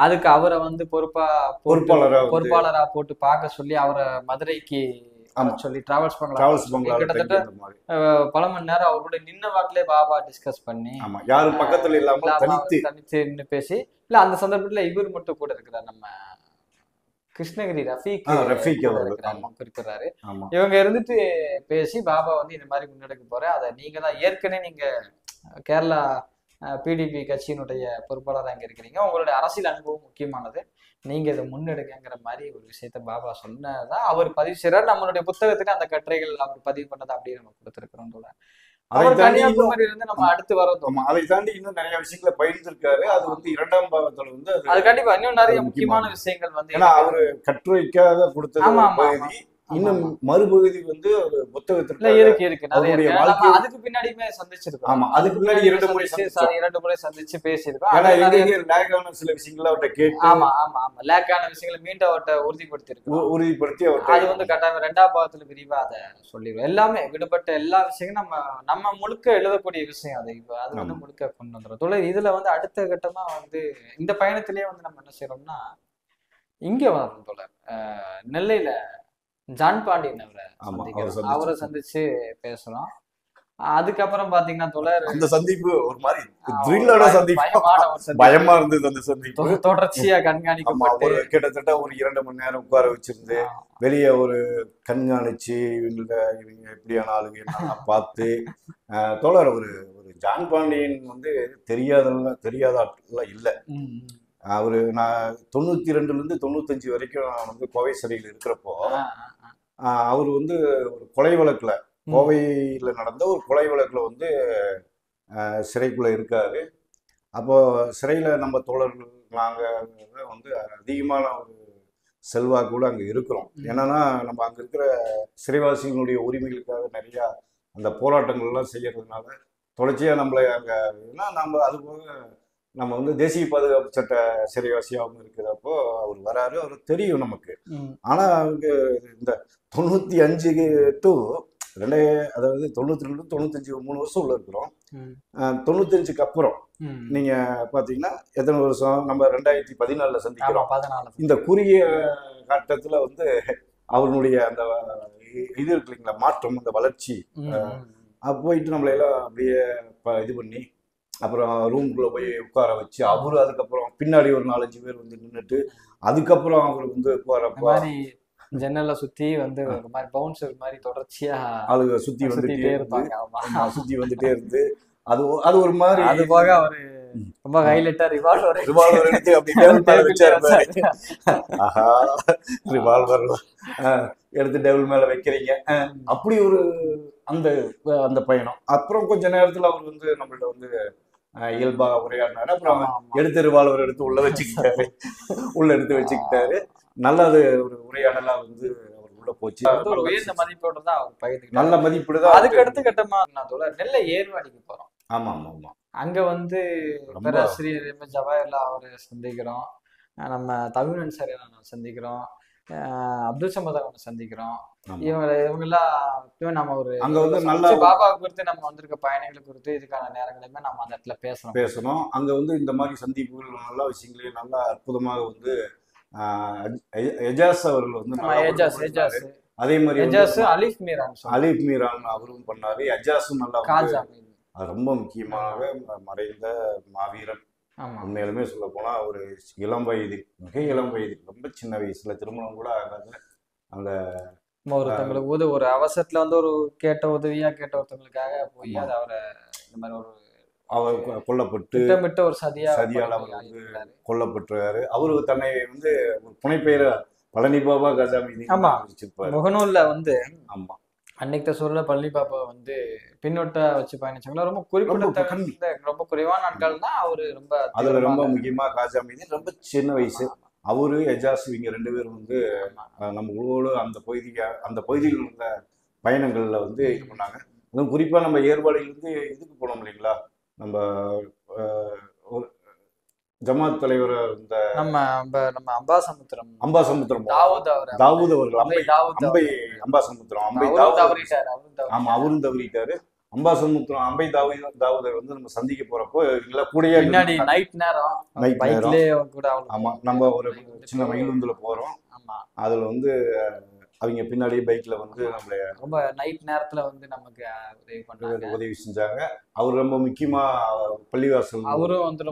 அதுக்கு அவரை வந்து பொறுப்பாளரா போட்டு பார்க்க சொல்லி அவரை மதுரைக்கு சொல்லி டிராவல்ஸ் பண்ணலாம். கிட்டத்தட்ட பல மணி நேரம் அவரோட நின்ன வாக்கிலே பாபா டிஸ்கஸ் பண்ணி யாரும் பக்கத்துல இல்லாம தனிச்சு நின்று பேசி இல்ல அந்த சந்தர்ப்பத்துல இவர் மட்டும் கூட இருக்கிறார். நம்ம கிருஷ்ணகிரி ரஃபீக் குறிப்பிடுறாரு. இவங்க இருந்துட்டு பேசி பாபா வந்து இந்த மாதிரி முன்னெடுக்க போறேன், அதை நீங்க தான் ஏற்கனவே நீங்க கேரளா பிடிபி கட்சியினுடைய பொறுப்பாளராக இங்க இருக்கிறீங்க, உங்களுடைய அரசியல் அனுபவம் முக்கியமானது, நீங்க இதை முன்னெடுங்கிற மாதிரி ஒரு விஷயத்த பாபா சொன்னதான் அவர் பதிவு செய்யறாரு. நம்மளுடைய புத்தகத்துக்கு அந்த கட்டுரைகள் அவர் பதிவு பண்ணதை அப்படியே நம்ம கொடுத்துருக்கிறோம். கன்னியாகுமரி இருந்து நம்ம அடுத்து வரோம். அதை தாண்டி இன்னும் நிறைய விஷயங்களை பகிர்ந்திருக்காரு. அது வந்து 2ஆம் பாகத்துல வந்து அது கண்டிப்பா இன்னும் நிறைய முக்கியமான விஷயங்கள் வந்து ஏன்னா அவரு கட்டுரைக்காக கொடுத்தது பகுதி. இன்னும் மறுபகுதி வந்து புத்தகத்துல இருக்கு நிறைய. அதுக்கு பின்னாடியுமே சந்திச்சிருக்கோம். ஆமா, அதுக்கு பின்னாடி 2 முறை சந்திச்சு பேசியிருக்கோம். சில விஷயங்களை அவர்கிட்ட கேட்டு லேக்கான விஷயங்களை மீண்டும் அவர்கிட்ட உறுதிப்படுத்தி அது வந்து கட்டாயம் 2ஆம் பாகத்துல விரிவா அதை சொல்லிடுவோம். எல்லாமே விடுபட்ட எல்லா விஷயங்களும் நம்ம முழுக்க எழுதக்கூடிய விஷயம். அது வந்து முழுக்க கொண்டு வந்துடும் தொழில். இதுல வந்து அடுத்த கட்டமா வந்து இந்த பயணத்திலேயே வந்து நம்ம என்ன செய்யறோம்னா இங்க வரோம் தோழர். நெல்லையில ஜான் பாண்டியன் அவரை சந்திச்சு பேசுறோம். அதுக்கப்புறம் பாத்தீங்கன்னா தோழர் அந்த சந்திப்பு ஒரு மாதிரி த்ரில்லான சந்திப்பு, பயமா இருந்தது. அந்த சந்திப்பு தொடர்ச்சியா கண்காணிக்கப்பட்டு கிட்டத்தட்ட ஒரு 2 மணி நேரம் உட்கார வச்சிருந்து வெளியே ஒரு கண்காணிச்சு இவங்க எப்படியான ஆளுங்க என்னெல்லாம் பார்த்து தோழர் ஒரு ஜான் பாண்டியன் வந்து தெரியாத ஆட்கள்லாம் இல்லை. அவரு நான் 92ல இருந்து 95 வரைக்கும் நான் வந்து கோவை சிறையில் இருக்கிறப்போ அவர் வந்து ஒரு கொலை வழக்குல கோவையில் நடந்த ஒரு கொலை வழக்குல வந்து சிறைக்குள்ள இருக்காரு. அப்போ சிறையில நம்ம தோழர்கள் நாங்கள் வந்து அதிகமான ஒரு செல்வாக்கூட அங்கே இருக்கிறோம். என்னன்னா நம்ம அங்கே இருக்கிற சிறைவாசிகளுடைய உரிமைகளுக்காக நிறையா அந்த போராட்டங்கள்லாம் செய்யறதுனால தொடர்ச்சியாக நம்மளை அங்கே நம்ம அது போக நம்ம வந்து தேசிய பாதுகாப்பு சட்ட சிறைவாசியாகவும் இருக்கிறப்போ அவர் வராரு, அவர் தெரியும் நமக்கு. ஆனா இந்த 95 டு 2, அதாவது 92 95 3 வருஷம் உள்ள இருக்கிறோம். 95க்கு அப்புறம் நீங்க பாத்தீங்கன்னா எத்தனை வருஷம்? நம்ம 2014 சந்திக்கிறோம். இந்த குறுகிய கட்டத்துல வந்து அவனுடைய அந்த இது இருக்கு இல்லைங்களா, மாற்றம், அந்த வளர்ச்சி போயிட்டு நம்மள எல்லாம் அப்படியே இது பண்ணி அப்புறம் ரூம்குள்ள போய் உட்கார வச்சு அவரு அதுக்கப்புறம் பின்னாடி ஒரு 4-5 பேர் வந்து நின்றுட்டு அதுக்கப்புறம் அவரு வந்து போறப்ப ஜன்னலை சுத்தி வந்து ஒரு மாதிரி பவுன்சர் மாதிரி தொடர்ச்சியா ஆளுங்க சுத்தி வந்துட்டே இருப்பாங்க. சுத்தி வந்துட்டே இருந்து அது ஒரு மாதிரி. அது போக அவரு ரொம்ப ஹைலைட்டா ரிவால்வர் எடுத்து அப்படி டேபிள் மேல வச்சாரு. ஆஹா, ரிவால்வர் எடுத்து டேபிள் மேல வைக்கிறீங்க. அப்படி ஒரு அந்த பயணம். அப்புறம் கொஞ்ச நேரத்துல அவர் வந்து நம்மள்ட்ட வந்து இயல்பா உரையாடினாரு. அப்புறம் எடுத்து ரிவால்வர் எடுத்து உள்ள வச்சுக்கிட்டாரு. நல்ல அது ஒரு உரையாடலா வந்து அவர் உள்ள போச்சு. ஒரு உயர்ந்த மதிப்போட தான் அவர் பகிர்ந்து, நல்ல மதிப்பீடுதான். அதுக்கு அடுத்த கட்டமா நெல்லை ஏர்வாடிக்கு போறோம். ஆமா ஆமா ஆமா. அங்க வந்து பேராசிரியர் ஜவாஹர்லால் அவரை சந்திக்கிறோம், நம்ம தமிழன் சார் சந்திக்கிறோம், அப்துல் சமத் அவனை சந்திக்கிறோம். இவங்கெல்லாம் நம்ம ஒரு அங்க வந்து நல்ல பாபா குறித்து நம்ம வந்திருக்க பயணிகளை குறித்து இதுக்கான நேரங்களுமே நம்ம அந்த இடத்துல பேசணும். அங்க வந்து இந்த மாதிரி சந்திப்புகள் நல்ல விஷயங்களையும் நல்லா அற்புதமாக வந்து எஜாஸ் அவர்கள் வந்து அதே மாதிரி அலீஃப் மீரான் அவரும் பண்ணாரு. எஜாஸும் நல்லா ரொம்ப முக்கியமாக மறைந்த மாவீரன். உண்மையிலுமே சொல்ல போனா ஒரு இளம் வயது, மிக இளம் வயது, ரொம்ப சின்ன வயசுல திருமணம் கூட ஆகாது. அந்த ஒருத்தவங்களுக்கு ஒரு அவசரத்துல வந்து ஒரு உதவியா கேட்ட ஒருத்தவங்களுக்காக போய் அது அவரை இந்த மாதிரி ஒரு அவர் கொல்லப்பட்டு திட்டமிட்ட ஒரு சதியால் அவர் வந்து கொல்லப்பட்டுறாரு. அவரு தன்னை வந்து ஒரு புனைப்பெயர பழனி பாபா கஜாமீதி முகநூல்ல வந்து ஆமா அன்னைக்கு சொல்ல பழனி பாபா வந்து பின்னோட்ட வச்சு பயணிச்சாங்களா. ரொம்ப குறிப்பிட்ட ரொம்ப குறைவான நாட்கள் தான் அவரு ரொம்ப அதுல ரொம்ப முக்கியமா கஜாமீதி ரொம்ப சின்ன வயசு. அவரு எஜாஸ் இவங்க 2 பேரும் வந்து நம்ம உங்களோடு அந்த பகுதியில் இருந்த பயணங்கள்ல வந்து இது பண்ணாங்க. அதுவும் குறிப்பா நம்ம ஏர்வாடியிலிருந்து இதுக்கு போனோம் இல்லைங்களா, நம்ம ஜமாத் தலைவர் இந்த நம்ம அம்பாசமுத்திரம் தாவூத் அவர்கள் ஆமா அவரும் தவறிட்டாரு. அம்பாசமுத்திரம் அம்பை தாவூதை வந்து நம்ம சந்திக்க போறப்போ இல்ல கூடயே பின்னாடி நைட் நேரம் கூட ஆமா நம்ம ஒரு சின்ன மயிலுந்துல போறோம். அதுல வந்து அவங்க பின்னாடி பைக்ல வந்து நம்மள ரொம்ப நைட் நேரத்துல வந்து நமக்கு உதவி செஞ்சாங்க. அவர் ரொம்ப முக்கியமா பள்ளிவாசல் அவரும் வந்து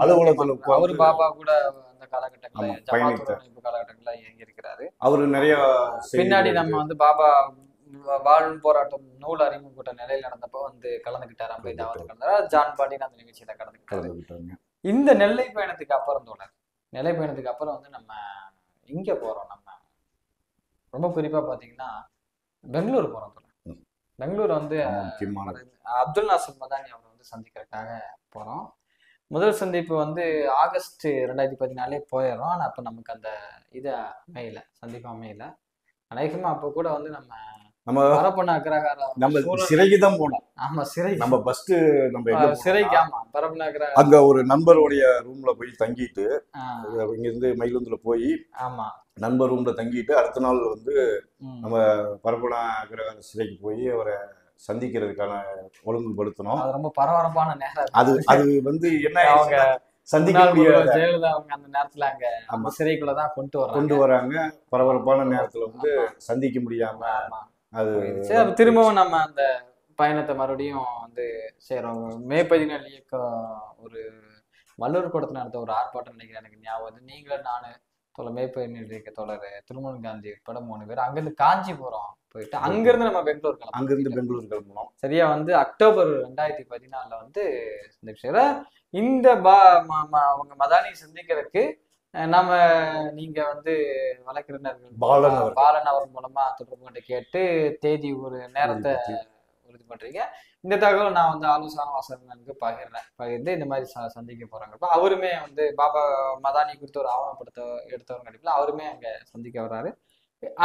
அவரு பாபா கூட அந்த காலகட்டங்கள்ல இயங்கி இருக்கிறாரு. அவரு நிறைய பின்னாடி நம்ம வந்து பாபா வாழும் போராட்டம் நூல் அறிமுக கூட்ட நிலையில் நடந்தப்போ வந்து கலந்துக்கிட்டாரு. அம்பை தாவூத் கலந்தாரு. ஜான் பாண்டியன் அந்த நிகழ்ச்சியில கலந்துக்கிட்டாரு. இந்த நெல்லை பயணத்துக்கு அப்புறம் வந்து நம்ம இங்க போறோம். நம்ம ரொம்ப குறிப்பா பாத்தீங்கன்னா பெங்களூர் போறோம். பெங்களூர் வந்து அப்துல் நாசர் மதானி அவரை வந்து சந்திக்கிறதுக்காக போறோம். முதல் சந்திப்பு வந்து ஆகஸ்ட் 2014 போயிடுறோம். ஆனா அப்ப நமக்கு அந்த இது அமையல, சந்திப்பு அமையல. அநேகமா அப்போ கூட வந்து நம்ம பரப்பன அக்ரஹாரம் நம்ம சிறைக்கு தான் போனோம். ஆமா சிறை நம்ம ஃபர்ஸ்ட் நம்ம சிறைக்கு ஆமா பரப்பன அக்ரஹாரம் அங்க ஒரு நண்பருடைய ரூம்ல போய் தங்கிட்டு இங்க இருந்து மயிலுந்துல போய் ஆமா நண்பர் ரூம்ல தங்கிட்டு அடுத்த நாள் வந்து நம்ம பரப்பன அக்ரஹாரம் சிறைக்கு போய் அவரை சந்திக்கிறதுக்கான ஒழுங்குபடுத்தணும். அது ரொம்ப பரபரப்பான நேரம். அது வந்து என்ன அவங்க சந்திக்க முடியாது. ஜெயலலிதா அவங்க அந்த நேரத்துல அங்க சிறைக்குள்ளதான் கொண்டு வராங்க. பரபரப்பான நேரத்துல வந்து சந்திக்க முடியாம அது திரும்பவும் நம்ம அந்த பயணத்தை மறுபடியும் வந்து செய்யறோம். மே 14 இயக்கம் ஒரு வள்ளுவர் கூடத்துல நடத்த ஒரு ஆர்ப்பாட்டம் நினைக்கிறேன் எனக்கு ஞாபகம். நீங்களும் நானு மே 14 இயக்க தொடர் திருமணம் காந்தி உட்பட 3 பேர் அங்கிருந்து காஞ்சிபுரம் போயிட்டு அங்கிருந்து நம்ம பெங்களூர் கிளம்பணும். சரியா வந்து அக்டோபர் 2014 வந்து இந்த அவங்க மதானி சந்திக்கிறதுக்கு நம்ம நீங்க வந்து வழக்கறிஞர்கள் பாலன் அவர் மூலமா தொடர்பு கொண்டு கேட்டு தேதி ஒரு நேரத்தை உறுதி பண்றீங்க. இந்த தகவல் நான் வந்து ஆலோசனை வாசகர்களுக்கு பகிர்ந்து இந்த மாதிரி சந்திக்க போறாங்க. அவருமே வந்து பாபா மதானி குறித்து ஒரு ஆவணப்படுத்த எடுத்தவங்க கண்டிப்பா அவருமே அங்க சந்திக்க வர்றாரு.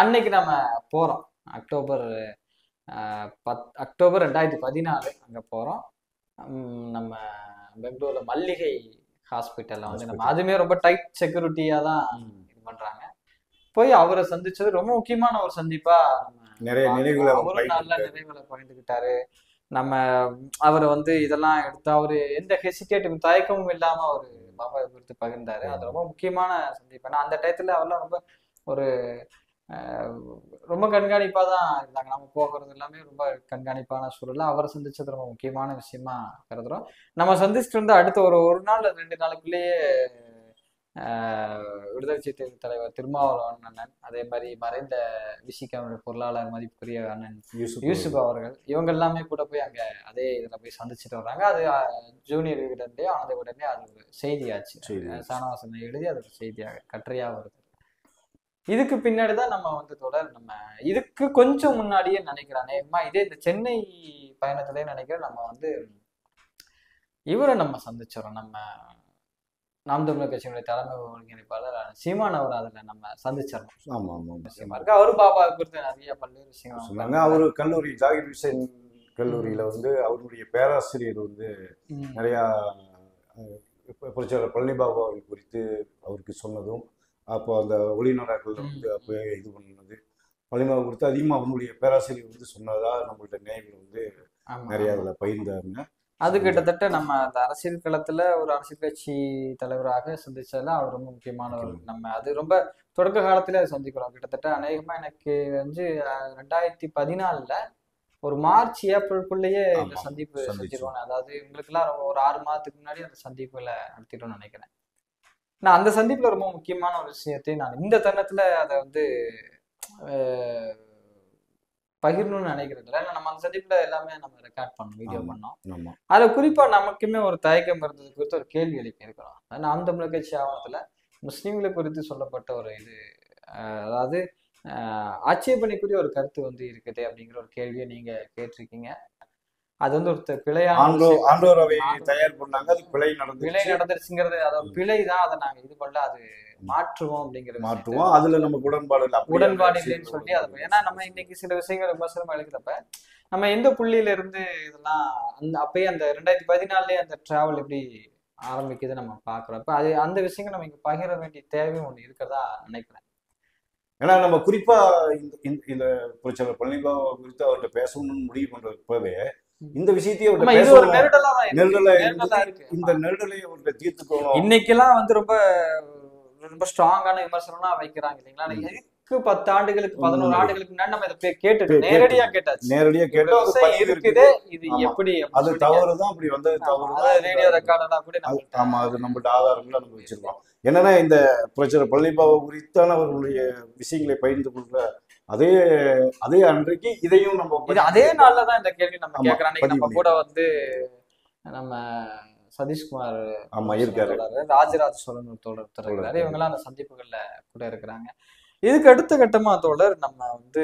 அன்னைக்கு நம்ம போறோம். அக்டோபர் 2014 அங்க போறோம். நம்ம பெங்களூர்ல மல்லிகை ஹாஸ்பிட்டல்ல வந்து நம்ம அதுமே ரொம்ப டைட் செக்யூரிட்டியா தான் இது பண்றாங்க. போய் அவரை சந்திச்சது ரொம்ப முக்கியமான ஒரு சந்திப்பா நிறைய நினைவுகளை அவரும் நல்ல நினைவுகளை பகிர்ந்துக்கிட்டாரு. நம்ம அவரை வந்து இதெல்லாம் எடுத்து அவரு எந்த ஹெசிடேட்டும் தயக்கமும் இல்லாம அவரு பாபாவை குறித்து பகிர்ந்தாரு. அது ரொம்ப முக்கியமான சந்திப்பு. ஏன்னா அந்த டயத்துல அவர்லாம் ரொம்ப ஒரு ரொம்ப கண்காணிப்பா தான் இருந்தாங்க. நம்ம போகிறது எல்லாமே ரொம்ப கண்காணிப்பான சூழல்ல அவரை சந்திச்சது ரொம்ப முக்கியமான விஷயமா கருதுறோம். நம்ம சந்திச்சுட்டு வந்து அடுத்த ஒரு நாள் 2 நாளுக்குள்ளேயே விடுதலை சிறுத்தைகள் தலைவர் திருமாவளவன் அண்ணன், அதே மாதிரி மறைந்த விசிகாவுடைய பொருளாளர் மதிப்புக்குரிய அண்ணன் யூசுப் அவர்கள், இவங்க எல்லாமே கூட போய் அங்க அதே இதுல போய் சந்திச்சுட்டு வர்றாங்க. அது ஜூனியர் விகடன்லயே ஆனந்த விகடன்லயே அது ஒரு செய்தியாச்சு. சானவாசனை எழுதி அது ஒரு செய்தியாக கட்டுரையா வருது. இதுக்கு பின்னாடிதான் நம்ம வந்து தொடர் நம்ம இதுக்கு கொஞ்சம் முன்னாடியே நினைக்கிறேன் இதே இந்த சென்னை பயணத்திலே நினைக்கிறேன் நம்ம வந்து இவரை நம்ம சந்திச்சிடறோம். நம்ம நாம் தமிழர் கட்சியினுடைய தலைமை ஒருங்கிணைப்பாளர் சீமான் அவர் அதுல நம்ம சந்திச்சிடறோம். விஷயமா இருக்கு. அவரு பாபா குறித்து நிறைய பல்வேறு விஷயங்கள் சொன்னாங்க. அவரு கல்லூரி ஜாகிர் ஹுசைன் கல்லூரியில வந்து அவருடைய பேராசிரியர் வந்து நிறைய புரட்சியாளர் பழனி பாபா அவர்கள் குறித்து அவருக்கு சொன்னதும், அப்போ அந்த ஒளிநாடாக்கள் வந்து அப்போ இது பண்ணது பழனி பாபா குறித்து அதிகமாக அவனுடைய பேராசிரியர் வந்து சொன்னதா நம்மள்ட்ட நினைவுகள் வந்து நிறைய அதில் பகிர்ந்தாருங்க. அது கிட்டத்தட்ட நம்ம அந்த அரசியல் களத்துல ஒரு அரசியல் கட்சி தலைவராக சந்திச்சதுல அவர் ரொம்ப முக்கியமானவர். நம்ம அது ரொம்ப தொடக்க காலத்துல சந்திக்கிறோம். கிட்டத்தட்ட அநேகமா எனக்கு வந்து 2014 ஒரு மார்ச் ஏப்ரலுக்குள்ளேயே இந்த சந்திப்பு செஞ்சிருவாங்க. அதாவது இவங்களுக்கு எல்லாம் ஒரு 6 மாதத்துக்கு முன்னாடி அந்த சந்திப்புல நடத்திட்டோம்னு நினைக்கிறேன். நான் அந்த சந்திப்புல ரொம்ப முக்கியமான ஒரு விஷயத்தையும் நான் இந்த தருணத்துல அதை வந்து பகிரணும்னு நினைக்கிறது இல்லை. நம்ம அந்த சந்திப்புல எல்லாமே நம்ம ரெக்கார்ட் பண்ணோம், வீடியோ பண்ணோம். அதுல குறிப்பா நமக்குமே ஒரு தயக்கம் இருந்தது குறித்து ஒரு கேள்வி எழுப்பி இருக்கிறோம். நாம் தமிழர் கட்சி ஆவணத்துல முஸ்லீம்களை குறித்து சொல்லப்பட்ட ஒரு இது, அதாவது ஆட்சேபனைக்குரிய ஒரு கருத்து வந்து இருக்குது அப்படிங்கிற ஒரு கேள்வியை நீங்க கேட்டிருக்கீங்க. அது வந்து ஒரு பிழையான தயார் பண்ணாங்க. அது பிழை நடந்துருச்சுங்கிறது அதாவது பிழை தான். அதை நாங்க இது பண்ணல, அது மாற்றுவோம் அப்படிங்கிறது மாற்றுவோம். அதுல நமக்கு உடன்பாடு இல்லைன்னு சொல்லி அதை ஏன்னா நம்ம இன்னைக்கு சில விஷயங்கள் விமர்சனமா எழுதுறப்ப நம்ம எந்த புள்ளியில இருந்து இதெல்லாம் அந்த அப்பயே அந்த 2014 அந்த டிராவல் எப்படி ஆரம்பிக்குது நம்ம பாக்குறப்ப அது அந்த விஷயங்கள் நம்ம இங்க பகிர வேண்டிய தேவையும் ஒண்ணு இருக்கிறதா நினைக்கிறேன். ஏன்னா நம்ம குறிப்பா இந்த புரட்சியாளர் பழனி பாபா குறித்து அவர்கிட்ட பேசணும்னு முடிவு பண்றப்பவே இந்த விஷயத்தையே இந்த நெருடலை அவர்கிட்ட தீர்த்துக்கணும். இன்னைக்கெல்லாம் வந்து ரொம்ப ரொம்ப ஸ்ட்ராங்கான விமர்சனம்லாம் வைக்கிறாங்க இல்லைங்களா? இதுக்கு 10 ஆண்டுகளுக்கு 11 ஆண்டுகளுக்கு முன்னாடி நம்ம இதை கேட்டு நேரடியா கேட்டாச்சு. இருக்குது இது எப்படி அது தவறுதான், அப்படி வந்தது தவறுதான். ரேடியோ ரெக்கார்டெல்லாம் கூட ஆமா, அது நம்மள்ட்ட ஆதாரங்களை நம்ம வச்சிருக்கோம். என்னன்னா இந்த புரட்சியாளர் பழனி பாபா குறித்தான அவர்களுடைய விஷயங்களை பகிர்ந்து கொள்ற அதே அன்றைக்கு இதையும் நம்ம அதே நாள்லதான் இந்த கேள்வி நம்ம கேட்கறாங்க. நம்ம கூட வந்து நம்ம சதீஷ்குமார் இருக்காரு, ராஜராஜ சோழன் தோழர் இருக்கிறாரு. இவங்கெல்லாம் அந்த சந்திப்புகள்ல கூட இருக்கிறாங்க. இதுக்கு அடுத்த கட்டமா தோழர் நம்ம வந்து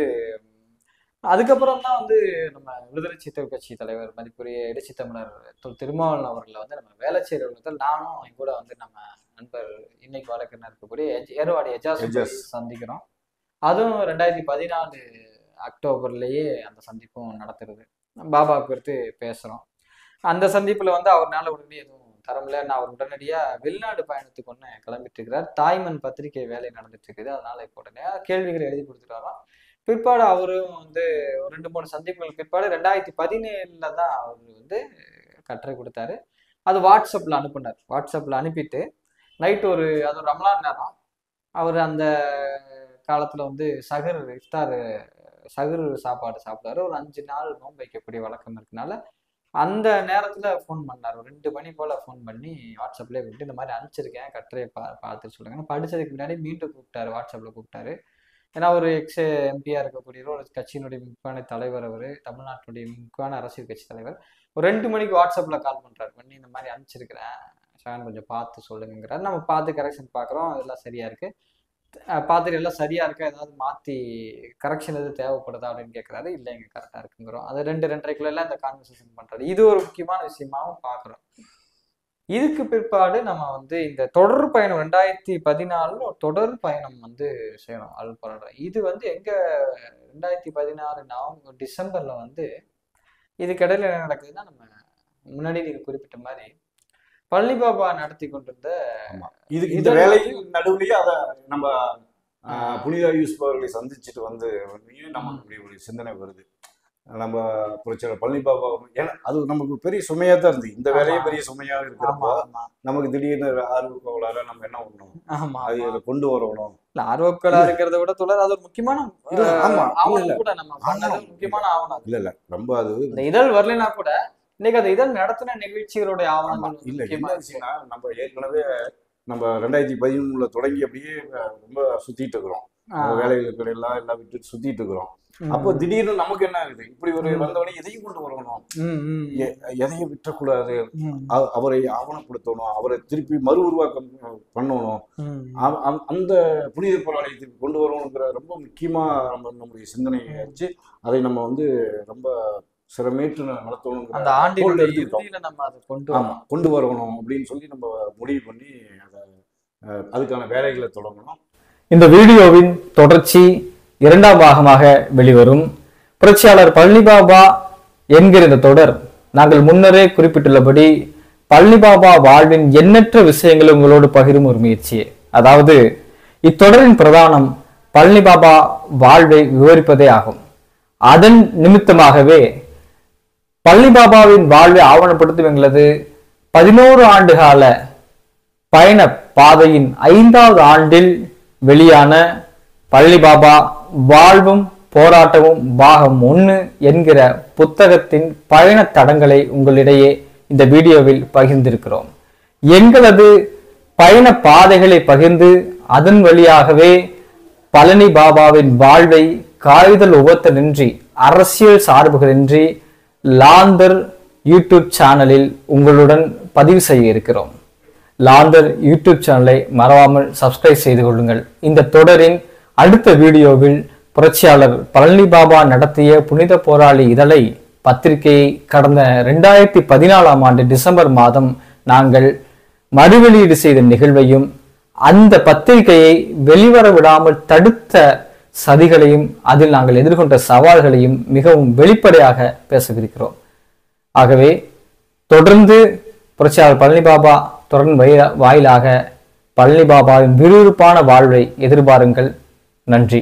அதுக்கப்புறம் தான் வந்து நம்ம விடுதலை சிறுத்தைகள் கட்சி தலைவர் மதிப்புரிய இடைச்சி தமிழர் திருமாவளவன் அவர்களை வந்து நம்ம வேளச்சேரி அலுவலகத்தில் நானும் என் கூட வந்து நம்ம நண்பர் இன்னைக்கு வழக்கறிஞர் இருக்கக்கூடிய ஏர்வாடி எஜாஸ் சந்திக்கிறோம். அதுவும் 2014 அக்டோபர்லயே அந்த சந்திப்பும் நடத்துறது. பாபா குறித்து பேசுறோம். அந்த சந்திப்புல வந்து அவர்னால உடனே எதுவும் தரமில்ல. நான் அவர் உடனடியா வெளிநாடு பயணத்துக்கு ஒன்று கிளம்பிட்டு இருக்கிறார். தாய்மண் பத்திரிகை வேலை நடந்துட்டு இருக்குது. அதனால இப்போ உடனே கேள்விகளை எழுதி கொடுத்துட்டாராம். பிற்பாடு அவரும் வந்து 2-3 சந்திப்புகள் பிற்பாடு 2017 தான் அவர் வந்து கட்டுரை கொடுத்தாரு. அது வாட்ஸ்அப்ல அனுப்புனார். வாட்ஸ்அப்ல அனுப்பிட்டு நைட்டு அது ஒரு ரமலான் நேரம், அவர் அந்த காலத்துல வந்து இஃப்தார் சகர் சாப்பாடு சாப்பிட்டாரு. ஒரு 5 நாள் நோன்பு வைக்கக்கூடிய வழக்கம் இருக்கனால அந்த நேரத்துல ஃபோன் பண்ணார். 2 மணி போல ஃபோன் பண்ணி வாட்ஸ்அப்லேயே விட்டு இந்த மாதிரி அனுப்பிச்சிருக்கேன், கட்டுரையை பார்த்து சொல்லுங்க. படிச்சதுக்கு முன்னாடி மீண்டும் கூப்பிட்டாரு, வாட்ஸ்அப்ல கூப்பிட்டாரு. ஏன்னா ஒரு எம்பியா இருக்கக்கூடிய ஒரு கட்சியினுடைய முக்கியமான தலைவர், அவர் தமிழ்நாட்டுடைய முக்கியமான அரசியல் கட்சி தலைவர். ஒரு 2 மணிக்கு வாட்ஸ்அப்ல கால் பண்றாரு. பண்ணி இந்த மாதிரி அனுப்பிச்சிருக்கிறேன் ஷான், கொஞ்சம் பார்த்து சொல்லுங்கிறாரு. நம்ம பார்த்து கரெக்ஷன் பார்க்குறோம், அதெல்லாம் சரியா இருக்கு. பார்த்துட்டு எல்லாம் சரியா இருக்கா, ஏதாவது மாற்றி கரெக்ஷன் எதுவும் தேவைப்படுதா அப்படின்னு கேட்குறாரு. இல்லைங்க கரெக்டாக இருக்குங்கிறோம். அது 2-2:30 இந்த கான்வர்சேஷன் பண்ணுறாரு. இது ஒரு முக்கியமான விஷயமாவும் பார்க்குறோம். இதுக்கு பிற்பாடு நம்ம வந்து இந்த தொடர் பயணம் 2014 தொடர் பயணம் வந்து செய்யணும் அல்பரா. இது வந்து எங்க 2016 டிசம்பர்ல வந்து இதுக்கிடையில என்ன நடக்குதுன்னா, நம்ம முன்னாடி நீங்க குறிப்பிட்ட மாதிரி பழனி பாபா நடத்தி கொண்டிருந்த இந்த வேலையில் நடுவுலயே அத நம்ம புனித யூசுப் அவர்களை சந்திச்சுட்டு வந்து நமக்கு இப்படி ஒரு சிந்தனை வருது. நம்ம புரட்சியாளர் பழனி பாபா ஏன்னா அது நமக்கு பெரிய சுமையா தான் இருந்தது. இந்த வேலையே பெரிய சுமையா இருக்கிறப்போ நமக்கு திடீர்னு ஆர்வக்கோளாறு நம்ம என்ன பண்ணணும், அது கொண்டு வரணும். ஆர்வக்கோளாறு இருக்கிறத விட தொடர் அது ஒரு முக்கியமான முக்கியமான ஆவணம். இல்ல ரொம்ப அது இந்த இதழ் வரலைன்னா கூட இன்னைக்கு அது இதழ் நடத்தின நிகழ்ச்சிகளுடைய ஆவணம் இல்ல. என்ன விஷயம்னா நம்ம ஏற்கனவே நம்ம 2013 தொடங்கி அப்படியே ரொம்ப சுத்திட்டு இருக்கிறோம். வேலைகளுக்கு எல்லாம் விட்டு சுத்திட்டு இருக்கிறோம். அப்போ திடீர்னு நமக்கு என்ன ஆகுது, இப்படி ஒரு வந்தவனே எதையும் கொண்டு வரணும், எதையும் விட்டக்கூடாது, அவரை ஆவணப்படுத்தணும், அவரை திருப்பி மறு உருவாக்கம் பண்ணணும், அந்த புனித போராலயத்துக்கு கொண்டு வரணுங்கிற ரொம்ப முக்கியமா நம்முடைய சிந்தனையை வச்சு அதை நம்ம வந்து ரொம்ப சிறமேற்று நடத்தணும். அந்த ஆண்டில் கொண்டு வரணும் அப்படின்னு சொல்லி நம்ம முடிவு பண்ணி அதுக்கான வேலைகளை தொடங்கணும். இந்த வீடியோவின் தொடர்ச்சி 2ஆம் பாகமாக வெளிவரும். புரட்சியாளர் பழனி பாபா என்கிற இந்த தொடர் நாங்கள் முன்னரே குறிப்பிட்டுள்ளபடி பழனி பாபா வாழ்வின் எண்ணற்ற விஷயங்களை உங்களோடு பகிரும் ஒரு முயற்சியே. அதாவது இத்தொடரின் பிரதானம் பழனி பாபா வாழ்வை விவரிப்பதே ஆகும். அதன் நிமித்தமாகவே பழனி பாபாவின் வாழ்வை ஆவணப்படுத்தும் எங்களது 11 ஆண்டு கால பயண பாதையின் 5வது ஆண்டில் வெளியான பழனி பாபா வாழ்வும் போராட்டமும் பாகம் 1 என்கிற புத்தகத்தின் பயண தடங்களை உங்களிடையே இந்த வீடியோவில் பகிர்ந்திருக்கிறோம். எங்களது பயண பாதைகளை பகிர்ந்து அதன் வழியாகவே பழனி பாபாவின் வாழ்வை காய்தல் உபத்தலின்றி அரசியல் சார்புகளின்றி லாந்தர் யூடியூப் சேனலில் உங்களுடன் பதிவு செய்ய இருக்கிறோம். லாந்தர் யூடியூப் சேனலை மறவாமல் சப்ஸ்கிரைப் செய்து கொள்ளுங்கள். இந்த தொடரின் அடுத்த வீடியோவில் புரட்சியாளர் பழனி பாபா நடத்திய புனித போராளி இதழை பத்திரிகையை கடந்த 2014ஆம் ஆண்டு டிசம்பர் மாதம் நாங்கள் மறுவெளியீடு செய்த நிகழ்வையும் அந்த பத்திரிகையை வெளிவர விடாமல் தடுத்த சதிகளையும் அதில் நாங்கள் எதிர்கொண்ட சவால்களையும் மிகவும் வெளிப்படையாக பேசவிருக்கிறோம். ஆகவே தொடர்ந்து புரட்சியாளர் பழனி பாபா தொடர்ந்து வாயிலாக பழனி பாபாவின் விறுவிறுப்பான வாழ்வை எதிர்பாருங்கள். நன்றி.